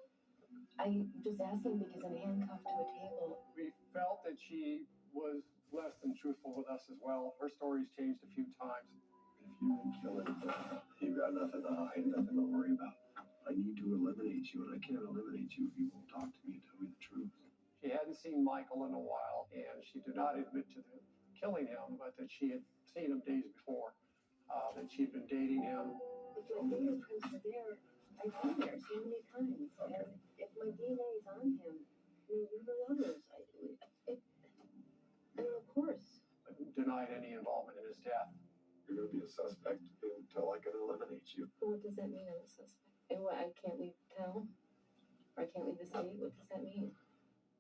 I'm just asking because I'm handcuffed to a table. We felt that she was less than truthful with us as well. Her story's changed a few times. If you didn't kill him, you've got nothing to hide, nothing to worry about. I need to eliminate you, and I can't eliminate you if you won't talk to me and tell me the truth. She hadn't seen Michael in a while, and she did not admit to killing him, but that she had seen him days before, that she'd been dating him. If my fingerprints were there, I've been there so many times. Okay. And if my DNA is on him, I mean, you're the lovers. And of course. I denied any involvement in his death. You're going to be a suspect until I can eliminate you. Well, what does that mean, I'm a suspect? And what, I can't leave town? Or I can't leave the state? What does that mean?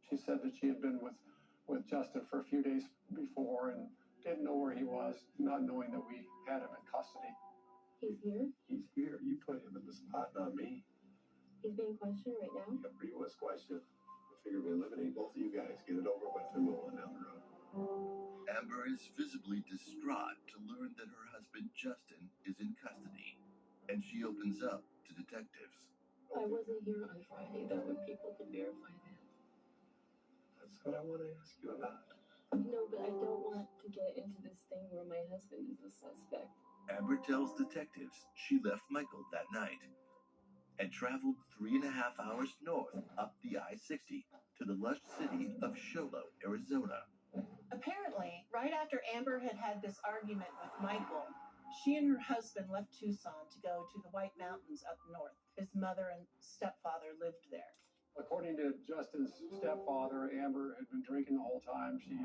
She said that she had been with Justin for a few days before and didn't know where he was, not knowing that we had him in custody. He's here? He's here. You put him in the spot, not me. He's being questioned right now? Yeah, he was questioned. I figured we eliminate both of you guys, get it over with, and move on down the road. Amber is visibly distraught to learn that her husband Justin is in custody, and she opens up to detectives. I wasn't here on Friday, though, and people can verify that. That's what I want to ask you about. No, but I don't want to get into this thing where my husband is a suspect. Amber tells detectives she left Michael that night and traveled 3.5 hours north up the I-60 to the lush city of Show Low, Arizona. Apparently, right after Amber had had this argument with Michael, she and her husband left Tucson to go to the White Mountains up north. His mother and stepfather lived there. According to Justin's stepfather, Amber had been drinking the whole time. She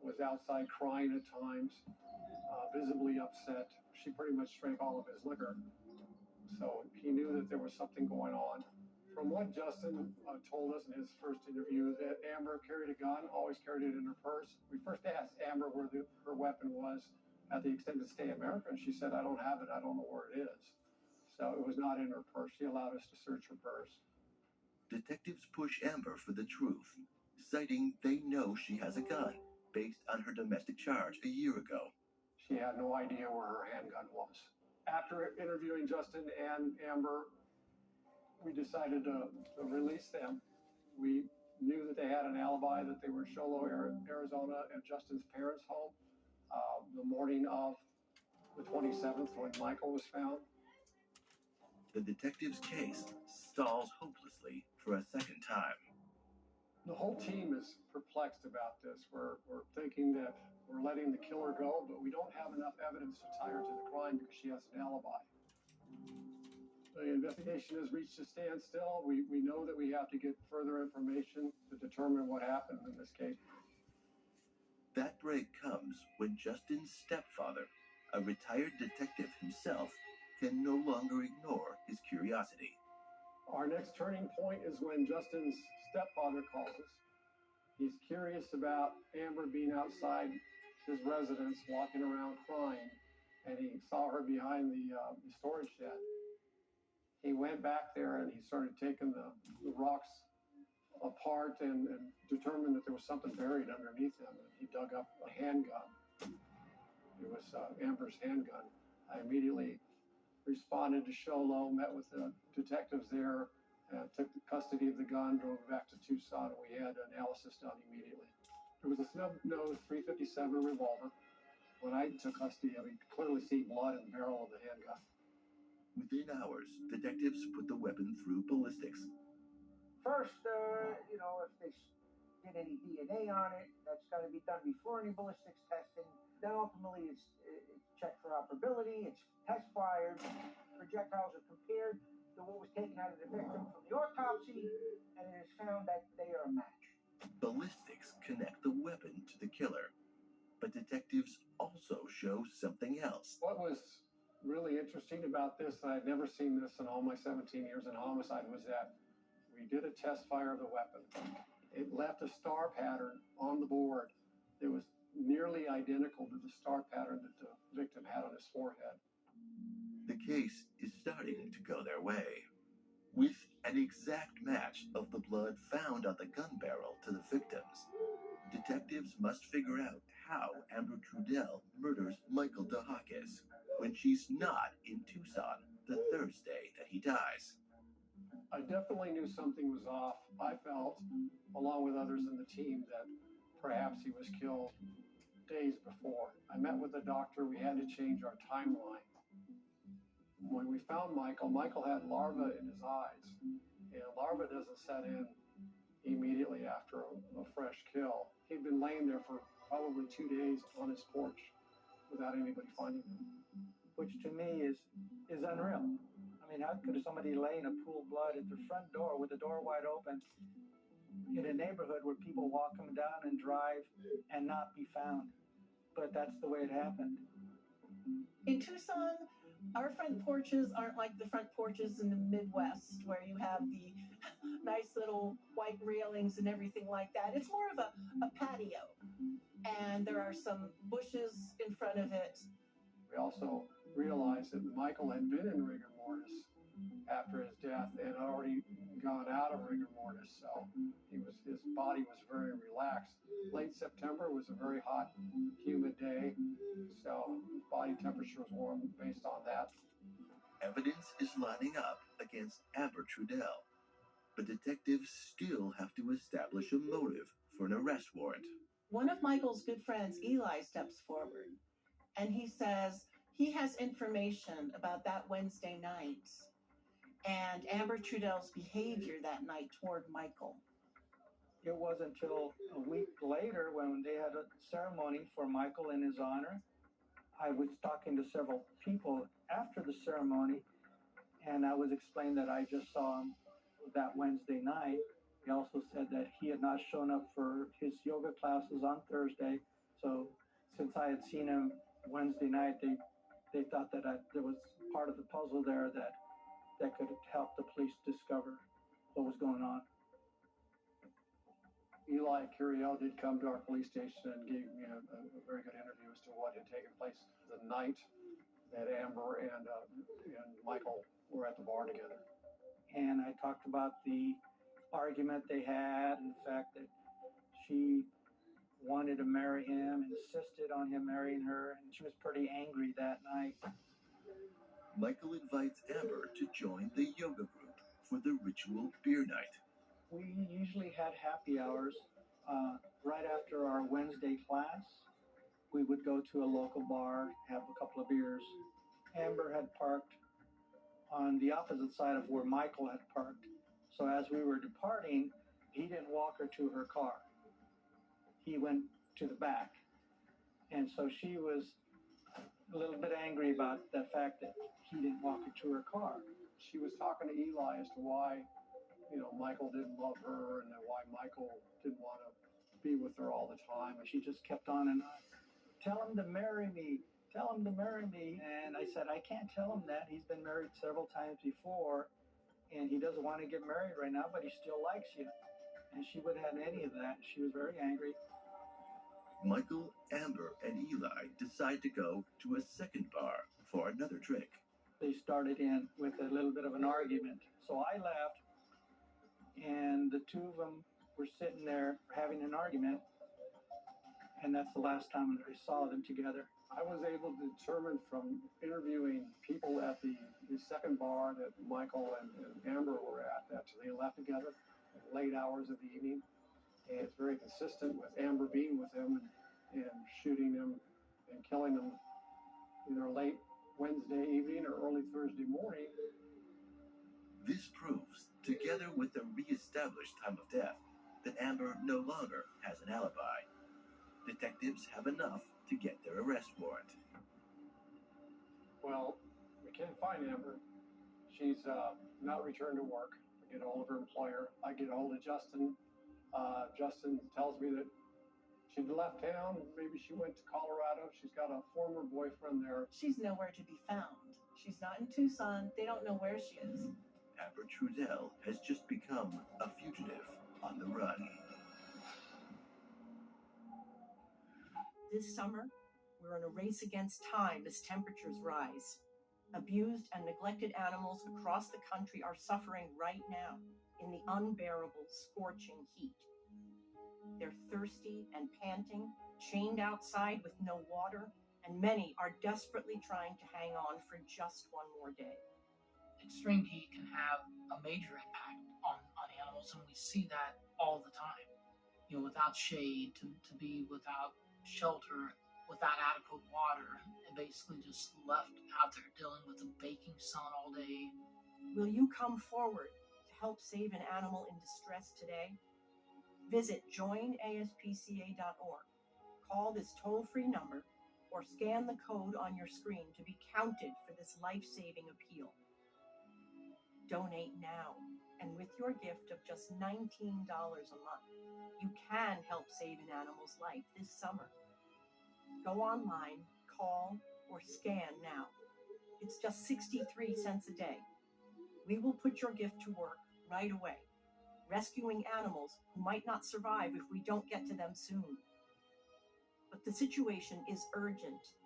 was outside crying at times, visibly upset. She pretty much drank all of his liquor. So he knew that there was something going on. From what Justin told us in his first interview, that Amber carried a gun, always carried it in her purse. We first asked Amber where her weapon was at the Extended Stay America, and she said, I don't have it, I don't know where it is. So it was not in her purse. She allowed us to search her purse. Detectives push Amber for the truth, citing they know she has a gun based on her domestic charge a year ago. She had no idea where her handgun was. After interviewing Justin and Amber, we decided to release them. We knew that they had an alibi, that they were in Show Low, Arizona, at Justin's parents' home the morning of the 27th when Michael was found. The detective's case stalls hopelessly for a second time. The whole team is perplexed about this. We're thinking that we're letting the killer go, but we don't have enough evidence to tie her to the crime because she has an alibi. The investigation has reached a standstill. We know that we have to get further information to determine what happened in this case. That break comes when Justin's stepfather, a retired detective himself, can no longer ignore his curiosity. Our next turning point is when Justin's stepfather calls us. He's curious about Amber being outside his residence, walking around crying, and he saw her behind the storage shed. He went back there and he started taking the rocks apart and determined that there was something buried underneath them. And he dug up a handgun. It was Amber's handgun. I immediately responded to Show Low, met with the detectives there, took custody of the gun, drove back to Tucson, and we had analysis done immediately. It was a snub-nosed .357 revolver. When I took custody of it, you could clearly see blood in the barrel of the handgun. Within hours, detectives put the weapon through ballistics. First, if they did any DNA on it, that's got to be done before any ballistics testing. Then ultimately it's checked for operability, it's test fired, projectiles are compared to what was taken out of the victim from the autopsy, and it is found that they are a match. Ballistics connect the weapon to the killer, but detectives also show something else. What was really interesting about this, and I'd never seen this in all my 17 years in homicide, was that we did a test fire of the weapon. It left a star pattern on the board that was nearly identical to the star pattern that the victim had on his forehead. The case is starting to go their way. With an exact match of the blood found on the gun barrel to the victims, detectives must figure out how Amber Trudell murders Michael DeHakis when she's not in Tucson the Thursday that he dies. I definitely knew something was off. I felt, along with others in the team, that perhaps he was killed days before. I met with the doctor. We had to change our timeline. When we found Michael had larvae in his eyes, and larvae doesn't set in immediately after a fresh kill. He'd been laying there for probably 2 days on his porch without anybody finding him. Which to me is unreal. I mean, how could somebody lay in a pool of blood at their front door with the door wide open in a neighborhood where people walk them down and drive and not be found? But that's the way it happened. In Tucson, our front porches aren't like the front porches in the Midwest where you have the nice little white railings and everything like that. It's more of a patio, and there are some bushes in front of it. We also realized that Michael had been in rigor mortis after his death and had already gone out of rigor mortis, so his body was very relaxed. Late September was a very hot, humid day, so his body temperature was warm based on that. Evidence is lining up against Amber Trudell, but detectives still have to establish a motive for an arrest warrant. One of Michael's good friends, Eli, steps forward, and he says he has information about that Wednesday night and Amber Trudell's behavior that night toward Michael. It wasn't until a week later when they had a ceremony for Michael in his honor. I was talking to several people after the ceremony, and I was explained that I just saw him that Wednesday night. He also said that he had not shown up for his yoga classes on Thursday. So since I had seen him Wednesday night, they thought that there was part of the puzzle there that could help the police discover what was going on. Eli Curiel did come to our police station and gave me a very good interview as to what had taken place the night that Amber and Michael were at the bar together. And I talked about the argument they had and the fact that she wanted to marry him, insisted on him marrying her, and she was pretty angry that night. Michael invites Amber to join the yoga group for the ritual beer night. We usually had happy hours right after our Wednesday class. We would go to a local bar, have a couple of beers. Amber had parked on the opposite side of where Michael had parked. So as we were departing, he didn't walk her to her car. He went to the back. And so she was a little bit angry about the fact that he didn't walk her to her car. She was talking to Eli as to why Michael didn't love her and why Michael didn't want to be with her all the time. And she just kept on and on. Tell him to marry me. Tell him to marry me. And I said, I can't tell him that. He's been married several times before, and he doesn't want to get married right now, but he still likes you. And she wouldn't have any of that. She was very angry. Michael, Amber, and Eli decide to go to a second bar for another drink. They started in with a little bit of an argument. So I left, and the two of them were sitting there having an argument, and that's the last time that I saw them together. I was able to determine from interviewing people at the second bar that Michael and Amber were at that they left together at late hours of the evening. And it's very consistent with Amber being with him and shooting him and killing him either late Wednesday evening or early Thursday morning. This proves together with the re-established time of death, that Amber no longer has an alibi. Detectives have enough to get their arrest warrant. Well, we can't find Amber. She's not returned to work. I get hold of her employer. I get hold of Justin. Justin tells me that she'd left town. Maybe she went to Colorado. She's got a former boyfriend there. She's nowhere to be found. She's not in Tucson. They don't know where she is. Amber Trudell has just become a fugitive on the run. This summer, we're in a race against time as temperatures rise. Abused and neglected animals across the country are suffering right now in the unbearable, scorching heat. They're thirsty and panting, chained outside with no water, and many are desperately trying to hang on for just one more day. Extreme heat can have a major impact on animals, and we see that all the time. You know, without shade, to be without shelter, without adequate water, and basically just left out there dealing with the baking sun all day. Will you come forward to help save an animal in distress today? Visit joinaspca.org, call this toll-free number, or scan the code on your screen to be counted for this life-saving appeal. Donate now, and with your gift of just $19 a month, you can help save an animal's life this summer. Go online, call, or scan now. It's just 63 cents a day. We will put your gift to work right away, rescuing animals who might not survive if we don't get to them soon. But the situation is urgent,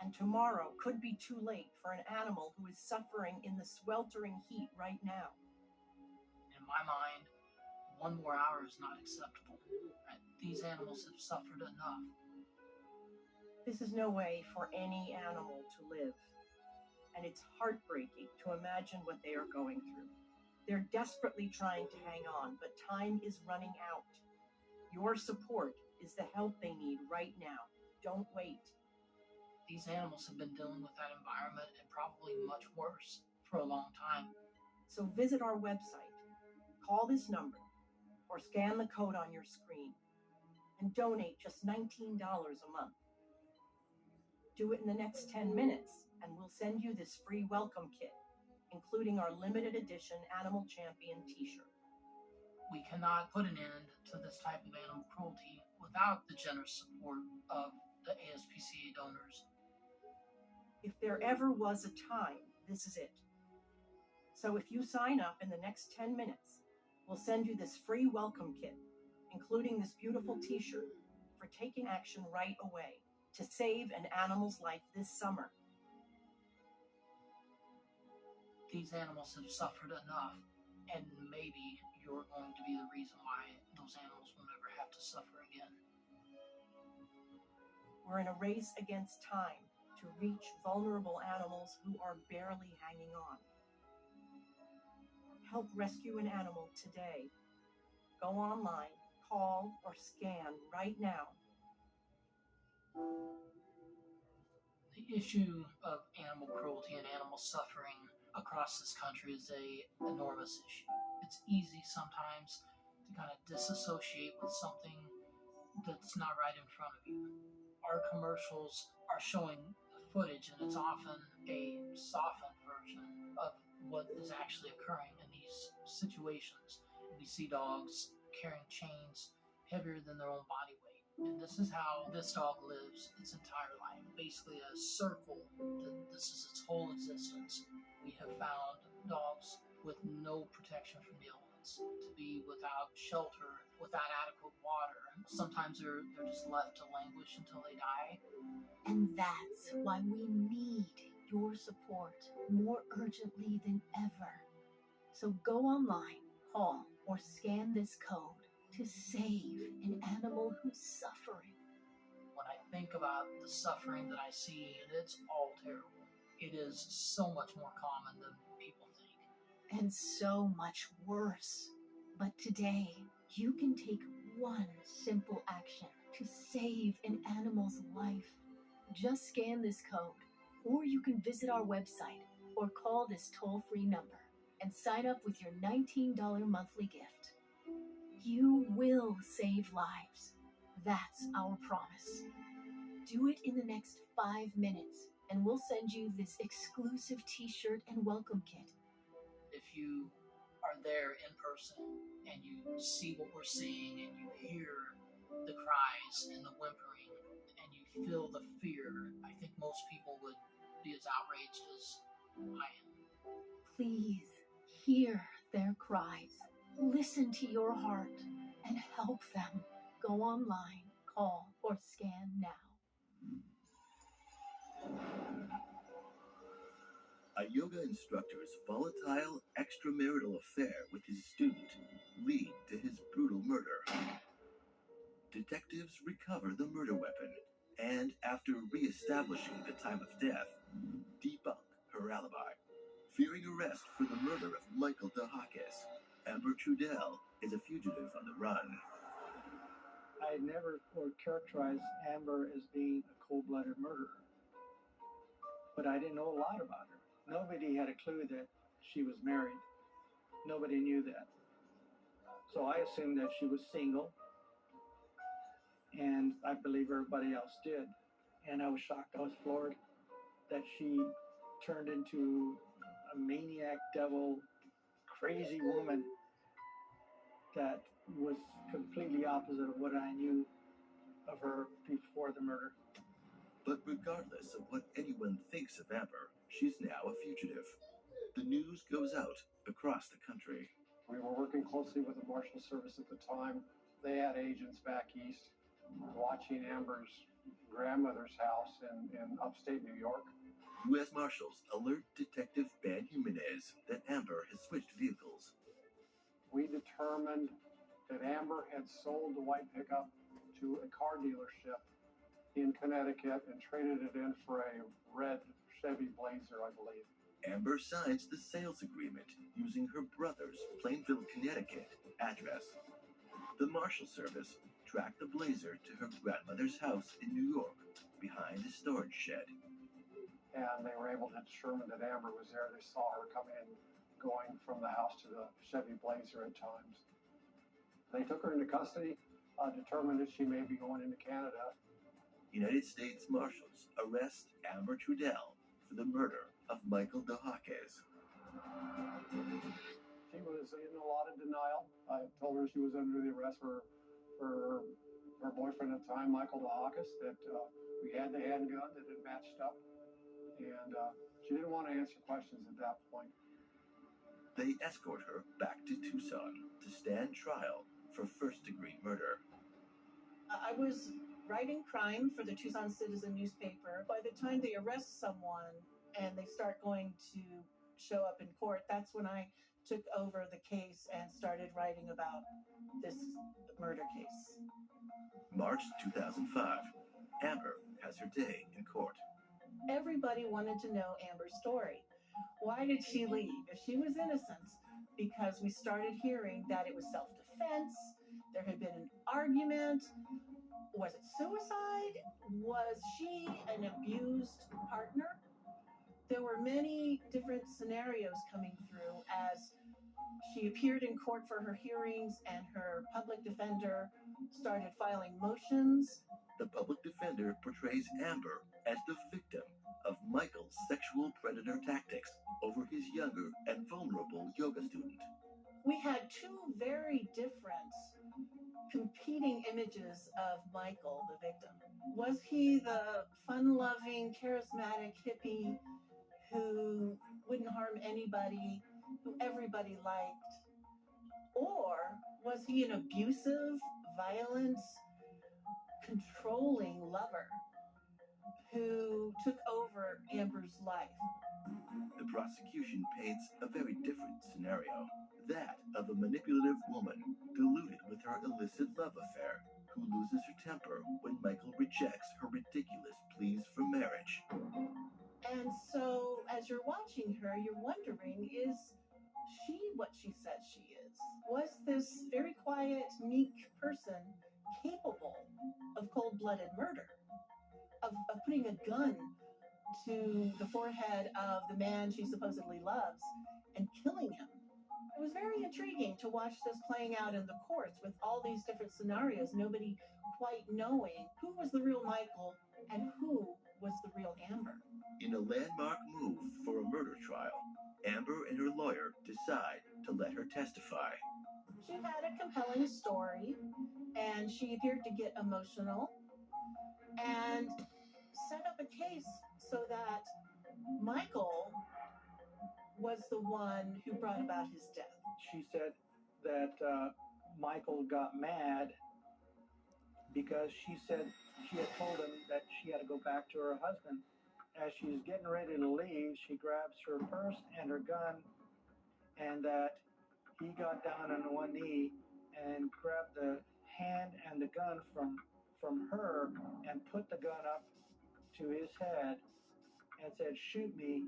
and tomorrow could be too late for an animal who is suffering in the sweltering heat right now. In my mind, 1 more hour is not acceptable. These animals have suffered enough. This is no way for any animal to live, and it's heartbreaking to imagine what they are going through. They're desperately trying to hang on, but time is running out. Your support is the help they need right now. Don't wait. These animals have been dealing with that environment and probably much worse for a long time. So visit our website, call this number, or scan the code on your screen, and donate just $19 a month. Do it in the next 10 minutes, and we'll send you this free welcome kit, including our limited edition Animal Champion t-shirt. We cannot put an end to this type of animal cruelty without the generous support of the ASPCA donors. If there ever was a time, this is it. So if you sign up in the next 10 minutes, we'll send you this free welcome kit, including this beautiful t-shirt, for taking action right away to save an animal's life this summer. These animals have suffered enough, and maybe you're going to be the reason why those animals will never have to suffer again. We're in a race against time to reach vulnerable animals who are barely hanging on. Help rescue an animal today. Go online, call, or scan right now. The issue of animal cruelty and animal suffering across this country is an enormous issue. It's easy sometimes to kind of disassociate with something that's not right in front of you. Our commercials are showing footage, and it's often a softened version of what is actually occurring in these situations. We see dogs carrying chains heavier than their own body weight. And this is how this dog lives its entire life. Basically a circle. This is its whole existence. We have found dogs with no protection from the elements, to be without shelter, without adequate water. Sometimes they're just left to languish until they die. And that's why we need your support more urgently than ever. So go online, call, or scan this code to save an animal who's suffering. When I think about the suffering that I see, and it's all terrible, it is so much more common than people think. And so much worse. But today, you can take one simple action to save an animal's life. Just scan this code, or you can visit our website or call this toll-free number and sign up with your $19 monthly gift. You will save lives. That's our promise. Do it in the next 5 minutes, and we'll send you this exclusive t-shirt and welcome kit. If you are there in person and you see what we're seeing and you hear the cries and the whimpering and you feel the fear, I think most people would be as outraged as I am. Please hear their cries. Listen to your heart and help them. Go online, call, or scan now. A yoga instructor's volatile extramarital affair with his student lead to his brutal murder. Detectives recover the murder weapon and, after re-establishing the time of death, debunk her alibi. Fearing arrest for the murder of Michael DeHakis, Amber Trudell is a fugitive on the run. I never would characterize Amber as being a cold-blooded murderer, but I didn't know a lot about her. Nobody had a clue that she was married. Nobody knew that. So I assumed that she was single, and I believe everybody else did. And I was shocked, I was floored that she turned into a maniac, devil, crazy woman that was completely opposite of what I knew of her before the murder. But regardless of what anyone thinks of Amber, she's now a fugitive. The news goes out across the country. We were working closely with the Marshal Service at the time. They had agents back east watching Amber's grandmother's house in upstate New York. U.S. Marshals alert Detective Ben Jimenez that Amber has switched vehicles. We determined that Amber had sold the white pickup to a car dealership in Connecticut and traded it in for a red Chevy Blazer, I believe. Amber signs the sales agreement using her brother's Plainville, Connecticut address. The Marshal Service tracked the Blazer to her grandmother's house in New York, behind a storage shed. And they were able to determine that Amber was there. They saw her coming in, going from the house to the Chevy Blazer at times. They took her into custody, determined that she may be going into Canada. United States Marshals arrest Amber Trudell for the murder of Michael DeHakis. She was in a lot of denial. I told her she was under the arrest for her boyfriend at the time, Michael DeHakis, that we had the handgun that had matched up. And she didn't want to answer questions at that point. They escort her back to Tucson to stand trial for first-degree murder. I was writing crime for the Tucson Citizen newspaper. By the time they arrest someone and they start going to show up in court, that's when I took over the case and started writing about this murder case. March 2005. Amber has her day in court. Everybody wanted to know Amber's story. Why did she leave if she was innocent? Because we started hearing that it was self-defense, there had been an argument. Was it suicide? Was she an abused partner? There were many different scenarios coming through as she appeared in court for her hearings and her public defender started filing motions. The public defender portrays Amber as the victim of Michael's sexual predator tactics over his younger and vulnerable yoga student. We had two very different competing images of Michael, the victim. Was he the fun-loving, charismatic hippie who wouldn't harm anybody, who everybody liked? Or was he an abusive, violent, controlling lover who took over Amber's life? The prosecution paints a very different scenario. That of a manipulative woman deluded with her illicit love affair, who loses her temper when Michael rejects her ridiculous pleas for marriage. And so, as you're watching her, you're wondering, is she what she says she is? Was this very quiet, meek person capable of cold-blooded murder? Of putting a gun to the forehead of the man she supposedly loves and killing him. It was very intriguing to watch this playing out in the courts with all these different scenarios, nobody quite knowing who was the real Michael and who was the real Amber. In a landmark move for a murder trial, Amber and her lawyer decide to let her testify. She had a compelling story, and she appeared to get emotional and set up a case so that Michael was the one who brought about his death. She said that Michael got mad because she said she had told him that she had to go back to her husband. As she's getting ready to leave, she grabs her purse and her gun, and that he got down on one knee and grabbed the hand and the gun from her and put the gun up to his head and said, "Shoot me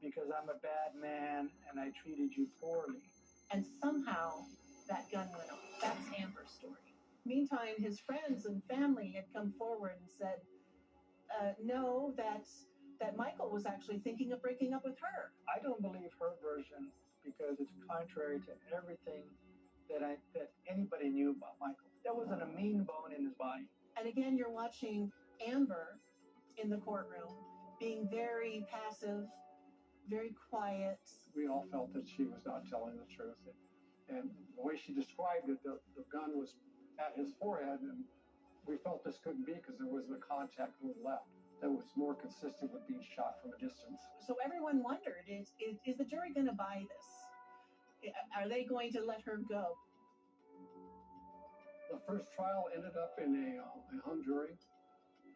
because I'm a bad man and I treated you poorly." And somehow that gun went off. That's Amber's story. Meantime, his friends and family had come forward and said, no, that Michael was actually thinking of breaking up with her. I don't believe her version because it's contrary to everything that anybody knew about Michael. There wasn't a mean bone in his body. And again, you're watching Amber in the courtroom being very passive, very quiet. We all felt that she was not telling the truth. And the way she described it, the gun was at his forehead, and we felt this couldn't be because there was the contact wound left that was more consistent with being shot from a distance. So everyone wondered, is the jury going to buy this? Are they going to let her go? The first trial ended up in a hung jury.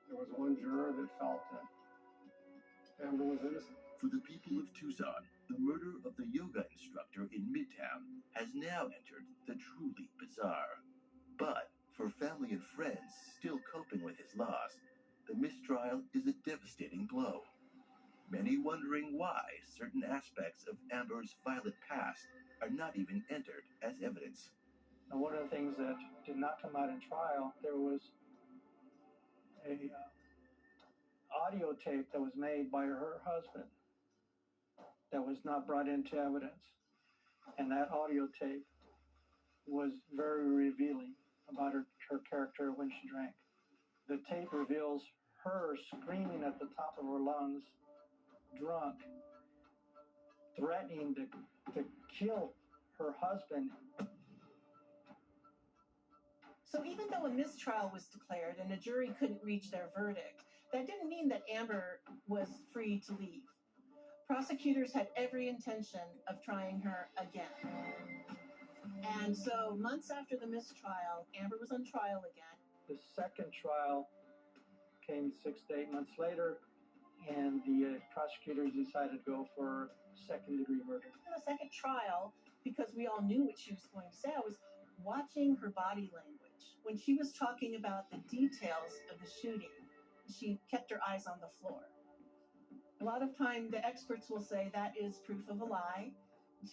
There was one juror that felt that Amber was innocent. For the people of Tucson, the murder of the yoga instructor in Midtown has now entered the truly bizarre. But for family and friends still coping with his loss, the mistrial is a devastating blow. Many wondering why certain aspects of Amber's violent past are not even entered as evidence. And one of the things that did not come out in trial, there was a audio tape that was made by her husband that was not brought into evidence. And that audio tape was very revealing about her character when she drank. The tape reveals her screaming at the top of her lungs, drunk, threatening to kill her husband. So even though a mistrial was declared and a jury couldn't reach their verdict, that didn't mean that Amber was free to leave. Prosecutors had every intention of trying her again. And so months after the mistrial, Amber was on trial again. The second trial came 6 to 8 months later, and the prosecutors decided to go for second-degree murder. In the second trial, because we all knew what she was going to say, I was watching her body language. When she was talking about the details of the shooting, she kept her eyes on the floor. A lot of time, the experts will say that is proof of a lie.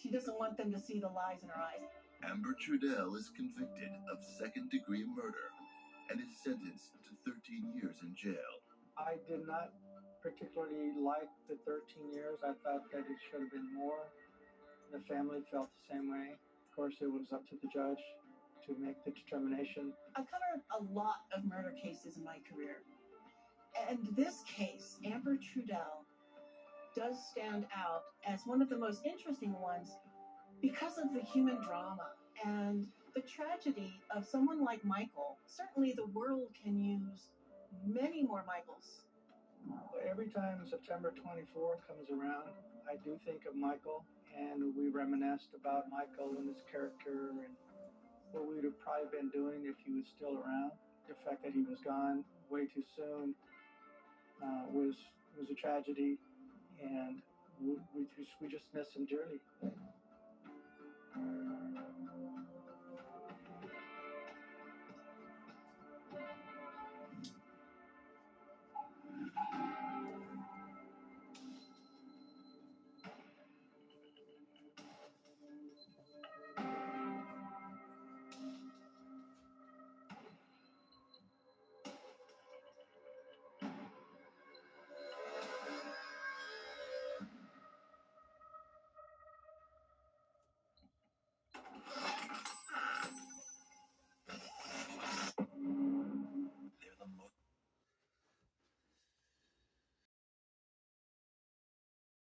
She doesn't want them to see the lies in her eyes. Amber Trudell is convicted of second-degree murder and is sentenced to 13 years in jail. I did not particularly like the 13 years. I thought that it should have been more. The family felt the same way. Of course, it was up to the judge to make the determination. I've covered a lot of murder cases in my career. And this case, Amber Trudell, does stand out as one of the most interesting ones because of the human drama and the tragedy of someone like Michael. Certainly the world can use many more Michaels. Every time September 24th comes around, I do think of Michael, and we reminisced about Michael and his character and what we would have probably been doing if he was still around. The fact that he was gone way too soon was a tragedy, and we just miss him dearly.